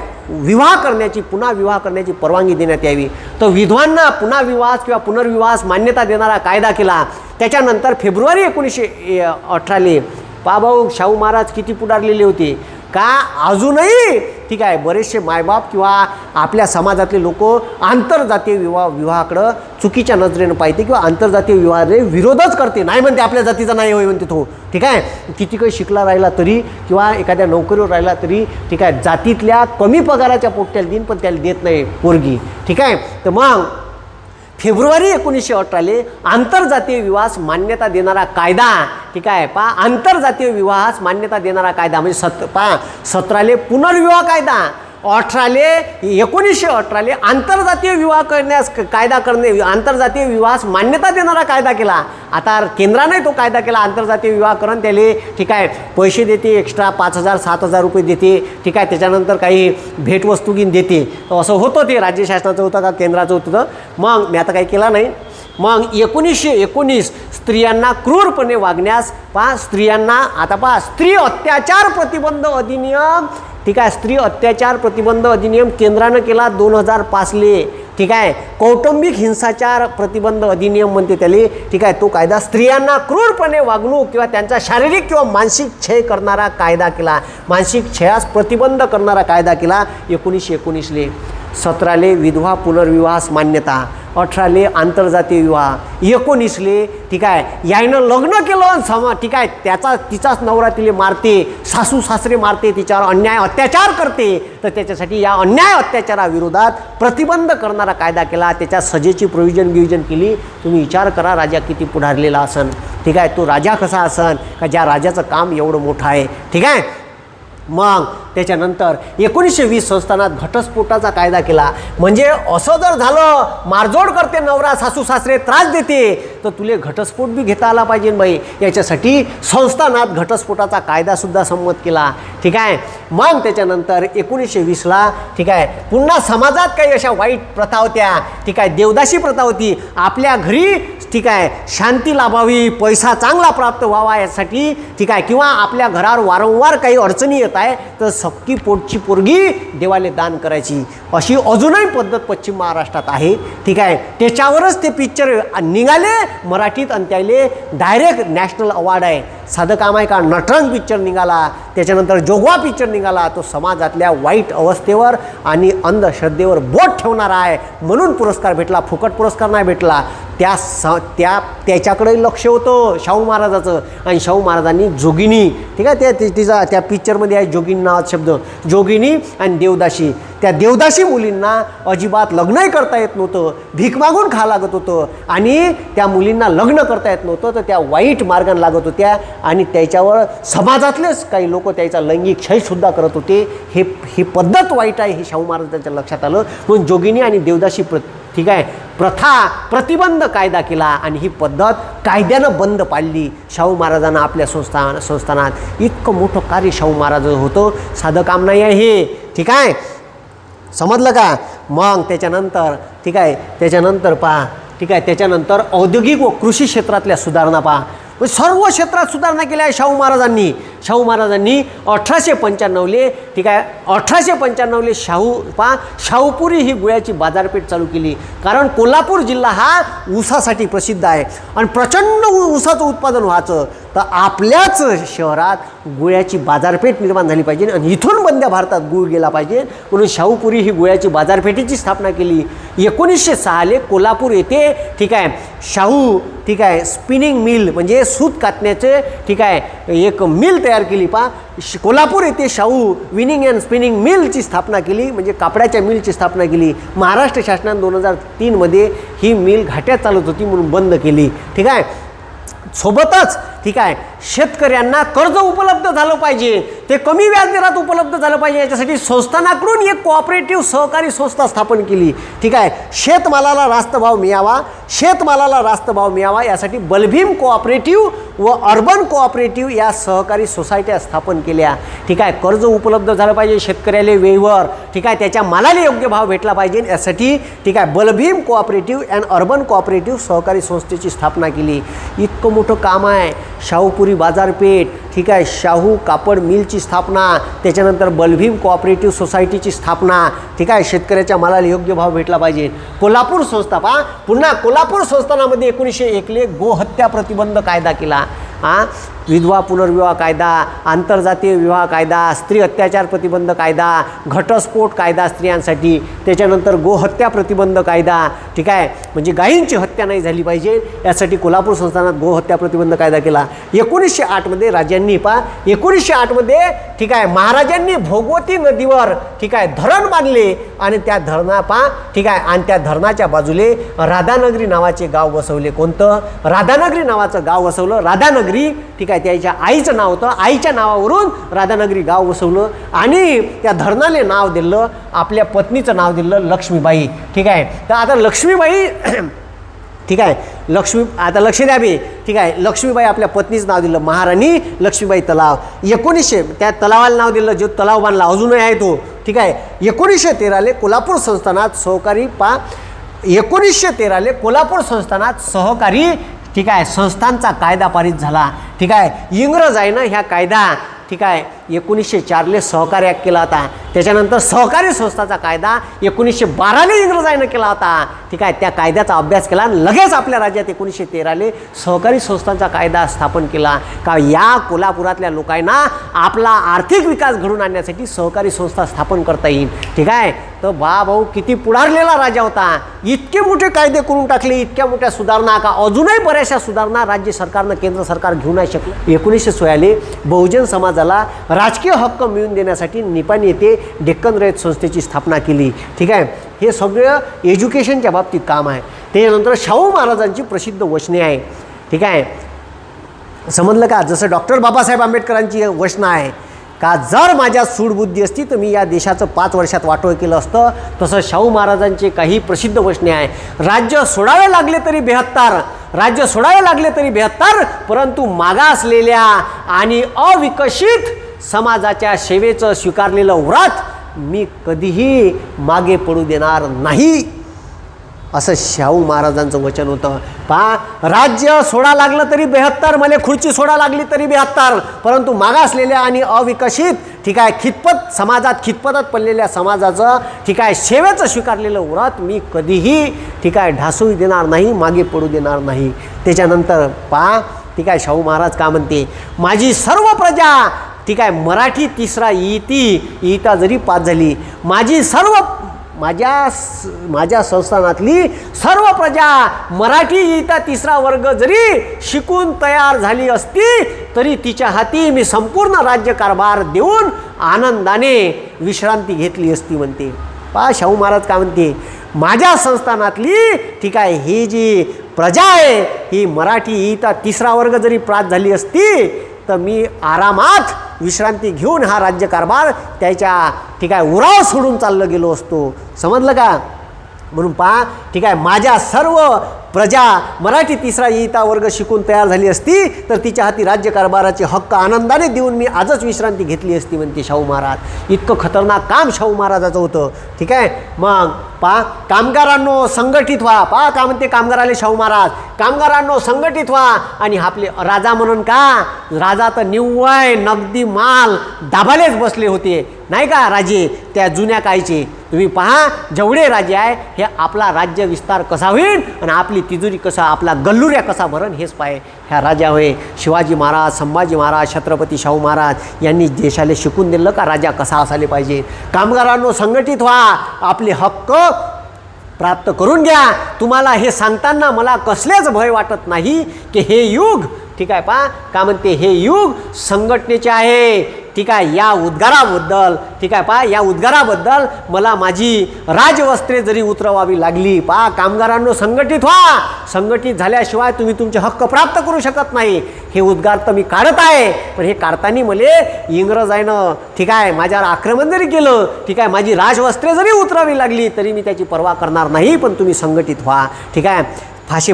पुन्हा विवाह करण्याची परवानगी देण्यात यावी. तर विधवांना पुन्हा विवाह किंवा पुनर्विवाहास मान्यता देणारा कायदा केला. त्याच्यानंतर फेब्रुवारी 1918 भाऊ शाहू महाराज किती पुढारलेले होते का अजूनही ठीक आहे बरेचसे मायबाप किंवा आपल्या समाजातले लोक आंतरजातीय विवाहाकडं चुकीच्या नजरेनं पाहते किंवा आंतरजातीय विवाहाचे विरोधच करते. नाही म्हणते आपल्या जातीचा नाही होय म्हणते तो. ठीक आहे किती काही शिकला राहिला तरी किंवा एखाद्या नोकरीवर राहिला तरी ठीक आहे जातीतल्या कमी पगाराच्या पोट्याला देईन पण त्याला देत नाही पोरगी. ठीक आहे तर मग फेब्रुवारी 1918 आंतरजातीय विवाहास मान्यता देणारा कायदा. ठीक आहे आंतरजातीय विवाहास मान्यता देणारा कायदा म्हणजे 17 पुनर्विवाह कायदा, 1918 आंतरजातीय विवाह करण्यास आंतरजातीय विवाहास मान्यता देणारा कायदा केला. आता केंद्राने तो कायदा केला आंतरजातीय विवाह करून त्याला ठीक आहे पैसे देते, एक्स्ट्रा 5,000-7,000 रुपये देते. ठीक आहे त्याच्यानंतर काही भेटवस्तू घेऊन देते. तर असं होतं ते राज्य शासनाचं होतं का केंद्राचं होतं. मग मी आता काही केला नाही. मग 1919 स्त्रियांना क्रूरपणे वागण्यास स्त्रियांना आता स्त्री अत्याचार प्रतिबंध अधिनियम. ठीक आहे स्त्री अत्याचार प्रतिबंध अधिनियम केंद्रानं केला 2005ले. ठीक आहे कौटुंबिक हिंसाचार प्रतिबंध अधिनियम म्हणते त्याला. ठीक आहे तो कायदा स्त्रियांना क्रूरपणे वागणूक किंवा त्यांचा शारीरिक किंवा मानसिक छळ करणारा कायदा केला, मानसिक छळास प्रतिबंध करणारा कायदा केला 1919ले. 17 विधवा पुनर्विवाहास मान्यता, 18 आंतरजातीय विवाह, 19ले ठीक आहे यायनं लग्न केलं ठीक आहे तिचाच नवरा तिला मारते, सासू सासरे मारते, तिच्यावर अन्याय अत्याचार करते. तर त्याच्यासाठी या अन्याय अत्याचाराविरोधात प्रतिबंध करणारा कायदा केला. त्याच्या सजेची प्रोव्हिजन केली. तुम्ही विचार करा राजा किती पुढारलेला असन. ठीक आहे तो राजा कसा असन का ज्या राजाचं काम एवढं मोठं आहे. ठीक आहे मग त्याच्यानंतर 1920 संस्थानात घटस्फोटाचा कायदा केला. म्हणजे असं जर झालं मारजोड करते नवरा सासू सासरे त्रास देते तर तुले घटस्फोट बी घेता आला पाहिजे बाई. याच्यासाठी संस्थानात घटस्फोटाचा कायदासुद्धा संमत केला. ठीक आहे मग त्याच्यानंतर 1920ला ठीक आहे पुन्हा समाजात काही अशा वाईट प्रथा होत्या. ठीक आहे देवदासी प्रथा होती. आपल्या घरी ठीक आहे शांती लाभावी, पैसा चांगला प्राप्त व्हावा यासाठी ठीक आहे किंवा आपल्या घरावर वारंवार काही अडचणी येत आहे तर सक्की पोटची पोरगी देवाले दान करायची अशी अजूनही पद्धत पश्चिम महाराष्ट्रात आहे. ठीक आहे त्याच्यावरच ते पिक्चर निघाले मराठीत आणि त्याले डायरेक्ट नॅशनल अवॉर्ड आहे. साधं काम आहे का नटरंग पिक्चर निघाला, त्याच्यानंतर जोगवा पिक्चर निघाला. तो समाजातल्या वाईट अवस्थेवर आणि अंधश्रद्धेवर बोट ठेवणारा आहे म्हणून पुरस्कार भेटला, फुकट पुरस्कार नाही भेटला. त्याच्याकडे लक्ष होतं शाहू महाराजाचं. आणि शाहू महाराजांनी जोगिनी ठीक आहे तिचा त्या पिक्चरमध्ये आहे जोगिनी नावाचा शब्द, जोगिनी आणि देवदासी. त्या देवदासी मुलींना अजिबात लग्नही करता येत नव्हतं, भीक मागून खा लागत होतं आणि त्या मुलींना लग्न करता येत नव्हतं तर त्या वाईट मार्गाने लागत होत्या आणि त्याच्यावर समाजातलेच काही लोक त्याचा लैंगिक छळसुद्धा करत होते. ही पद्धत वाईट आहे हे शाहू महाराजांच्या लक्षात आलं म्हणून जोगिनी आणि देवदासी ठीक आहे प्रथा प्रतिबंध कायदा केला आणि ही पद्धत कायद्यानं बंद पाडली. शाहू महाराजांना आपल्या संस्थानात इतकं मोठं कार्य शाहू महाराज होतं, साधं काम नाही आहे हे. ठीक आहे समजलं का. मग त्याच्यानंतर ठीक आहे त्याच्यानंतर त्याच्यानंतर औद्योगिक व कृषी क्षेत्रातल्या सुधारणा सर्व क्षेत्रात सुधारणा केल्या आहे शाहू महाराजांनी. शाहू महाराजांनी 1895 ठीक आहे 1895 शाहूपुरी ही गुळ्याची बाजारपेठ चालू केली. कारण कोल्हापूर जिल्हा हा ऊसासाठी प्रसिद्ध आहे आणि प्रचंड ऊसाचं उत्पादन व्हायचं, तर आपल्याच शहरात गुळ्याची बाजारपेठ निर्माण झाली पाहिजे आणि इथून वंद्या भारतात गुळ गेला पाहिजे म्हणून शाहूपुरी ही गुळ्याची बाजारपेठेची स्थापना केली. 1906 कोल्हापूर येथे ठीक आहे शाहू ठीक आहे स्पिनिंग मिल म्हणजे सूत कातण्याचे ठीक आहे एक मिल तयार केली. कोल्हापूर येथे शाहू विनिंग अँड स्पिनिंग मिलची स्थापना केली, म्हणजे कापडाच्या मिलची स्थापना केली. महाराष्ट्र शासनाने 2003 ही मिल घाट्यात चालत होती म्हणून बंद केली. ठीक आहे. सोबतच ठीक आहे शेतकऱ्यांना कर्ज उपलब्ध झालं पाहिजे, ते कमी व्याजदरात उपलब्ध झालं पाहिजे याच्यासाठी संस्थानाकडून एक कोऑपरेटिव्ह सहकारी संस्था स्थापन केली. ठीक आहे. शेतमालाला रास्त भाव मिळावा यासाठी बलभीम कोऑपरेटिव्ह व अर्बन कोऑपरेटिव्ह या सहकारी सोसायट्या स्थापन केल्या. ठीक आहे. कर्ज उपलब्ध झालं पाहिजे शेतकऱ्याला वेळेवर, ठीक आहे त्याच्या मालाला योग्य भाव भेटला पाहिजे यासाठी ठीक आहे Balbhim cooperative and urban cooperative सहकारी संस्थेची स्थापना केली. इतकं मोठं काम आहे. शाहूपुरी बाजारपेठ ठीक आहे, शाहू कापड मिलची स्थापना, त्याच्यानंतर बलभीम कोऑपरेटिव्ह सोसायटीची स्थापना, ठीक आहे शेतकऱ्याच्या मालाला योग्य भाव भेटला पाहिजे. कोल्हापूर संस्था पुन्हा कोल्हापूर संस्थानामध्ये 1901 गोहत्या प्रतिबंध कायदा केला. विधवा पुनर्विवाह कायदा, आंतरजातीय विवाह कायदा, स्त्री अत्याचार प्रतिबंध कायदा, घटस्फोट कायदा स्त्रियांसाठी, त्याच्यानंतर गोहत्या प्रतिबंध कायदा. ठीक आहे म्हणजे गायींची हत्या नाही झाली पाहिजे यासाठी कोल्हापूर संस्थानात गोहत्या प्रतिबंध कायदा केला. 1908 राज्यांनी 1908 ठीक आहे महाराजांनी भोगवती नदीवर ठीक आहे धरण बांधले आणि त्या ठीक आहे आणि त्या धरणाच्या बाजूले राधानगरी नावाचे गाव बसवले. कोणतं? राधानगरी नावाचं गाव बसवलं. राधानगरी ठीक आहे त्याच्या आईचं नाव होतं, आईच्या नावावरून राधानगरी गाव बसवलं आणि त्या धरणाले नाव दिलं, आपल्या पत्नीचं नाव दिलं लक्ष्मीबाई. ठीक आहे. तर आता लक्ष्मीबाई ठीक आहे लक्ष द्या बी ठीक आहे लक्ष्मीबाई आपल्या पत्नीचं नाव दिलं महाराणी लक्ष्मीबाई तलाव. 1900 त्या तलावाला नाव दिलं, जो तलाव बांधला अजूनही आहे तो. ठीक आहे. 1913 कोल्हापूर संस्थानात सहकारी 1913 कोल्हापूर संस्थानात सहकारी ठीक आहे संस्थांचा कायदा पारित झाला. ठीक आहे. इंग्रजांना ह्या कायदा ठीक आहे 1904 सहकारी ॲक्ट केला होता. त्याच्यानंतर सहकारी संस्थाचा कायदा 1912 इंग्रजांना केला होता. ठीक आहे. त्या कायद्याचा अभ्यास केला आणि लगेच आपल्या राज्यात 1913 सहकारी संस्थांचा कायदा स्थापन केला. का या कोल्हापुरातल्या लोकांना आपला आर्थिक विकास घडून आणण्यासाठी सहकारी संस्था स्थापन करता येईल. ठीक आहे. तर भाऊ किती पुढारलेला राजा होता. इतके मोठे कायदे करून टाकले, इतक्या मोठ्या सुधारणा का अजूनही बऱ्याचशा सुधारणा राज्य सरकारनं केंद्र सरकार घेऊ नाही शकलं. 1916 बहुजन समाजाला राजकीय हक्क मिळवून देण्यासाठी निपाणी येथे डेक्कन रयत संस्थेची स्थापना केली. ठीक आहे. हे सगळं एज्युकेशनच्या बाबतीत काम आहे. त्याच्यानंतर शाहू महाराजांची प्रसिद्ध वचने आहे. ठीक आहे. समजलं का? जसं डॉक्टर बाबासाहेब आंबेडकरांची वचनं आहे का जर माझ्यात सूडबुद्धी असती तर मी या देशाचं 5 वर्षात वाटोळ केलं असतं. तसं शाहू महाराजांचे काही प्रसिद्ध वचने आहे. राज्य सोडावे लागले तरी 72 परंतु मागासलेल्या आणि अविकसित समाजाच्या सेवेचं स्वीकारलेलं व्रत मी कधीही मागे पडू देणार नाही, असं शाहू महाराजांचं वचन होतं. राज्य सोडा लागलं तरी 72, मला खुर्ची सोडा लागली तरी 72, परंतु मागासलेल्या आणि अविकसित ठीक आहे खितपतच पडलेल्या समाजाचं ठीक आहे सेवेचं स्वीकारलेलं व्रत मी कधीही ठीक आहे ढासळू देणार नाही, मागे पडू देणार नाही. त्याच्यानंतर ठीक आहे शाहू महाराज का म्हणते, माझी सर्व प्रजा ठीक आहे मराठी तिसरा इयत्ता जरी पास झाली, माझ्या संस्थानातली सर्व प्रजा मराठी इयत्ता तिसरा वर्ग जरी शिकून तयार झाली असती तरी तिच्या हाती मी संपूर्ण राज्यकारभार देऊन आनंदाने विश्रांती घेतली असती म्हणते. शाहू महाराज का म्हणते, माझ्या संस्थानातली ठीक आहे ही जी प्रजा आहे ही मराठी इयत्ता तिसरा वर्ग जरी पास झाली असती तर मी आरामात विश्रांती घेऊन हा राज्यकारभार त्याच्या ठीक आहे उराव सोडून चाललं गेलो असतो. समजलं का? म्हणून ठीक आहे माझ्या सर्व प्रजा मराठी तिसरा इयत्ता वर्ग शिकून तयार झाली असती तर तिच्या हाती राज्यकारभाराचे हक्क आनंदाने देऊन मी आजच विश्रांती घेतली असती म्हणते शाहू महाराज. इतकं खतरनाक काम शाहू महाराजाचं होतं. ठीक आहे. मग कामगारांनो संघटित व्हा. का म्हणते कामगाराले शाहू महाराज, कामगारांनो संघटित व्हा. आणि आपले राजा म्हणून का, राजा तर निव्वळ नगदी माल दाबालेच बसले होते नाही का राजे त्या जुन्या काळचे. तुम्ही पहा जेवढे राजे आहे हे आपला राज्य विस्तार कसा होईल आणि आपली तिजोरी कसा, आपला गल्लुऱ्या कसा भरण हेच पाय ह्या राजा होय. शिवाजी महाराज, संभाजी महाराज, छत्रपती शाहू महाराज यांनी देशाला शिकून दिलं का राजा कसा असायला पाहिजे. कामगारांनो संघटित व्हा, आपले हक्क प्राप्त करून घ्या. तुम्हाला हे सांगताना मला कसलेच भय वाटत नाही की हे युग, ठीक आहे पहा का म्हणते, हे युग संघटनेचे आहे. ठीक आहे. या उद्गाराबद्दल, ठीक आहे पहा, या उद्गाराबद्दल मला माझी राजवस्त्रे जरी उतरवावी लागली. पहा कामगारांनो संघटित व्हा, संघटित झाल्याशिवाय तुम्ही तुमचे हक्क प्राप्त करू शकत नाही. हे उद्गार तर मी काढत आहे, पण हे काढताना मला इंग्रजानं, ठीक आहे, माझ्यावर आक्रमण जरी केलं, ठीक आहे, माझी राजवस्त्रे जरी उतरावी लागली तरी मी त्याची पर्वा करणार नाही. पण तुम्ही संघटित व्हा. ठीक आहे. फाशी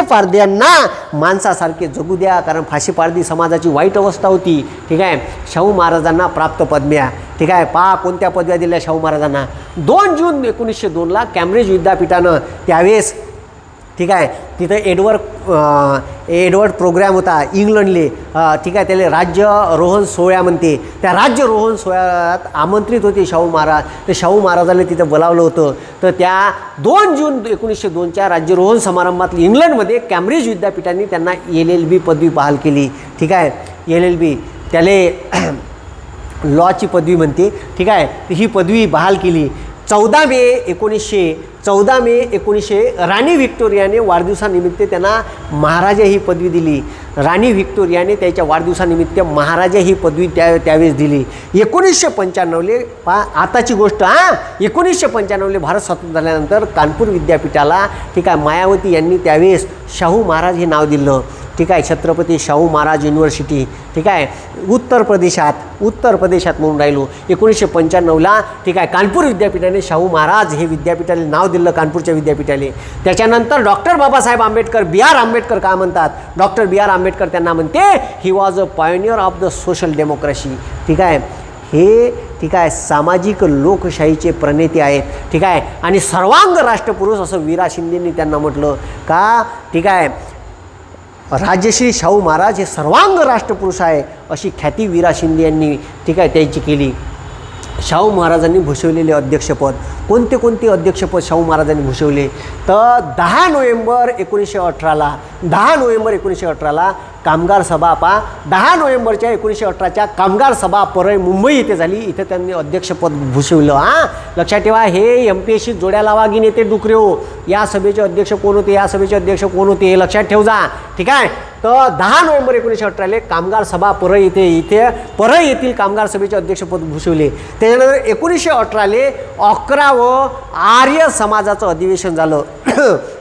पारद्यांना माणसासारखे जगू द्या, कारण फाशी पारदी समाजाची वाईट अवस्था होती. ठीक आहे. शाहू महाराजांना प्राप्त पदव्या, ठीक आहे पहा कोणत्या पदव्या दिल्या शाहू महाराजांना. 2 जून 1902ला कॅम्ब्रिज विद्यापीठानं त्यावेळेस, ठीक आहे, तिथं एडवर्ड प्रोग्रॅम होता इंग्लंडले. ठीक आहे. त्याला राज्यरोहण सोहळ्या म्हणते. त्या राज्यरोहण सोहळ्यात आमंत्रित होते शाहू महाराज. तर शाहू महाराजांनी तिथं बोलावलं होतं. तर त्या 2 जून 1902च्या राज्यरोहण समारंभात इंग्लंडमध्ये कॅम्ब्रिज विद्यापीठाने त्यांना LLB पदवी बहाल केली. ठीक आहे. LLB त्याला लॉची पदवी म्हणते. ठीक आहे. ही पदवी बहाल केली. 14 मे 1900 राणी व्हिक्टोरियाने वाढदिवसानिमित्त त्यांना महाराजा ही पदवी दिली. राणी व्हिक्टोरियाने त्याच्या वाढदिवसानिमित्त महाराजा ही पदवी त्यावेळेस दिली. 1995ले पहा आताची गोष्ट 1995ले भारत स्वातंत्र्य झाल्यानंतर कानपूर विद्यापीठाला, ठीक आहे, मायावती यांनी त्यावेळेस शाहू महाराज हे नाव दिलं. ठीक आहे. छत्रपती शाहू महाराज युनिव्हर्सिटी, ठीक आहे, उत्तर प्रदेशात म्हणून राहिलो. 1995ला, ठीक आहे, कानपूर विद्यापीठाने शाहू महाराज हे विद्यापीठाला नाव दिलं, कानपूरच्या विद्यापीठाले. त्याच्यानंतर डॉक्टर बाबासाहेब आंबेडकर, B.R. आंबेडकर काय म्हणतात, डॉक्टर B.R. आंबेडकर त्यांना म्हणते he was a pioneer of the social democracy. ठीक आहे. हे, ठीक आहे, सामाजिक लोकशाहीचे प्रणेते आहेत. ठीक आहे. आणि सर्वांग राष्ट्रपुरुष असं वीरा शिंदेंनी त्यांना म्हटलं का. ठीक आहे. राजश्री शाहू महाराज हे सर्वांग राष्ट्रपुरुष आहे अशी ख्याती वीरा शिंदे यांनी, ठीक आहे, त्यांची केली. शाहू महाराजांनी भूषवलेले अध्यक्षपद कोणते अध्यक्षपद शाहू महाराजांनी भूषवले तर 10 नोव्हेंबर 1918ला कामगार सभा 10 नोव्हेंबरच्या 1918च्या कामगार सभा परळी मुंबई येथे झाली. इथे त्यांनी अध्यक्षपद भूषवलं. लक्षात ठेवा, हे MPSC जोड्या लावागी नेते डुकरे हो. या सभेचे अध्यक्ष कोण होते, या सभेचे अध्यक्ष कोण होते हे लक्षात ठेव जा. ठीक आहे. तर 10 नोव्हेंबर 1918 कामगार सभा परळी इथे परळी येथील कामगार सभेचे अध्यक्षपद भूषवले. त्याच्यानंतर 1918 11वं आर्य समाजाचं अधिवेशन झालं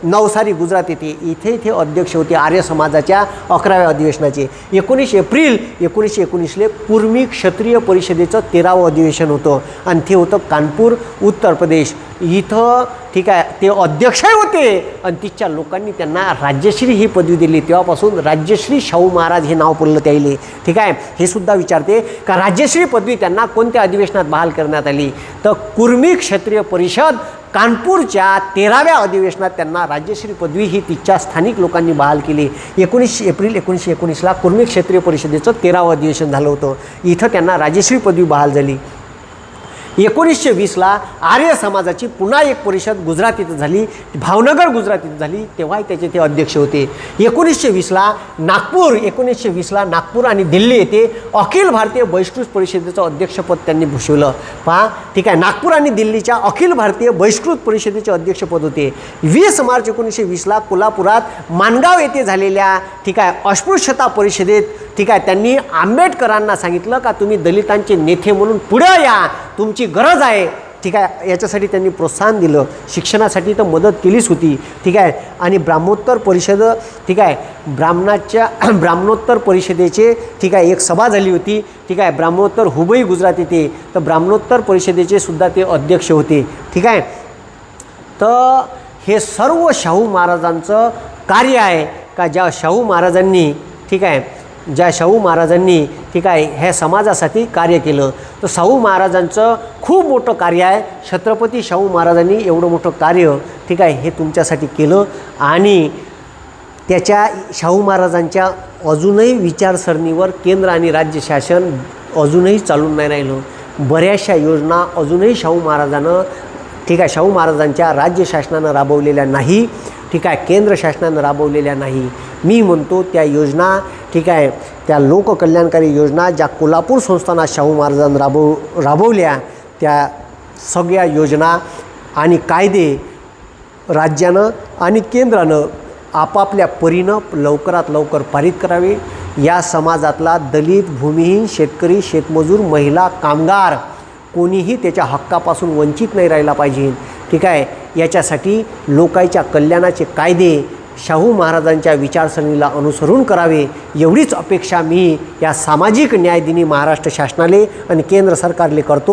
नवसारी गुजरात येथे. इथे अध्यक्ष होते आर्य समाजाच्या 11व्या अधिवेशनाचे. 19 एप्रिल 1919 कुर्मी क्षत्रिय परिषदेचं 13वं अधिवेशन होतं आणि ते होतं कानपूर उत्तर प्रदेश इथं. ठीक आहे. ते अध्यक्षही होते आणि तिच्या लोकांनी त्यांना राज्यश्री ही पदवी दिली. तेव्हापासून राज्यश्री शाहू महाराज हे नाव पडलं त्याले. ठीक आहे. हे सुद्धा विचारते का राज्यश्री पदवी त्यांना कोणत्या अधिवेशनात बहाल करण्यात आली तर कुर्मी क्षत्रिय परिषद कानपूरच्या 13व्या अधिवेशनात त्यांना राज्यश्री पदवी ही तिच्या स्थानिक लोकांनी बहाल केली. 19 एप्रिल 1919ला कुर्मी क्षत्रिय परिषदेचं 13वं अधिवेशन झालं होतं. इथं त्यांना राज्यश्री पदवी बहाल झाली. 1920ला आर्य समाजाची पुन्हा एक परिषद गुजरात इथं झाली, भावनगर गुजरात इथं झाली. तेव्हाही त्याचे ते अध्यक्ष होते. 1920ला नागपूर आणि दिल्ली येथे अखिल भारतीय बहिष्कृत परिषदेचं अध्यक्षपद त्यांनी भूषवलं. पहा. ठीक आहे. नागपूर आणि दिल्लीच्या अखिल भारतीय बहिष्कृत परिषदेचे अध्यक्षपद होते. 20 मार्च 1920ला कोल्हापुरात माणगाव येथे झालेल्या, ठीक आहे, अस्पृश्यता परिषदेत, ठीक आहे, त्यांनी आंबेडकरांना सांगितलं का तुम्ही दलितांचे नेते म्हणून पुढे या, तुमची गरज आहे. ठीक आहे. याच्यासाठी त्यांनी प्रोत्साहन दिलं. शिक्षणासाठी तर मदत केलीच होती. ठीक आहे. आणि ब्राह्मोत्तर परिषद, ठीक आहे, ब्राह्मणोत्तर परिषदेचे, ठीक आहे, एक सभा झाली होती. ठीक आहे. ब्राह्मणोत्तर हुबळी गुजरात येथे. तर ब्राह्मणोत्तर परिषदेचे सुद्धा ते अध्यक्ष होते. ठीक आहे. तर हे सर्व शाहू महाराजांचं कार्य आहे का ज्या शाहू महाराजांनी ठीक आहे ठीक आहे ह्या समाजासाठी कार्य केलं. तर शाहू महाराजांचं खूप मोठं कार्य आहे. छत्रपती शाहू महाराजांनी एवढं मोठं कार्य ठीक आहे हे तुमच्यासाठी केलं. आणि त्याच्या शाहू महाराजांच्या अजूनही विचारसरणीवर केंद्र आणि राज्य शासन अजूनही चालून नाही राहिलं. बऱ्याचशा योजना अजूनही शाहू महाराजांच्या राज्य शासनानं राबवलेल्या नाही ठीक आहे, केंद्र शासनानं राबवलेल्या नाही. मी म्हणतो त्या योजना ठीक आहे त्या लोककल्याणकारी योजना ज्या कोल्हापूर संस्थानात शाहू महाराजांनी राबवल्या त्या सगळ्या योजना आणि कायदे राज्यानं आणि केंद्रानं आपापल्या परीनं लवकरात लवकर पारित करावे. या समाजातला दलित, भूमिहीन, शेतकरी, शेतमजूर, महिला, कामगार कोणीही त्याच्या हक्कापासून वंचित नाही राहिला पाहिजे ठीक आहे. याच्यासाठी लोकांच्या कल्याणाचे कायदे शाहू महाराजांच्या विचारसरणीला अनुसरून करावे एवढीच अपेक्षा मी या सामाजिक न्याय दिनी महाराष्ट्र शासनाले आणि केंद्र सरकारले करतो.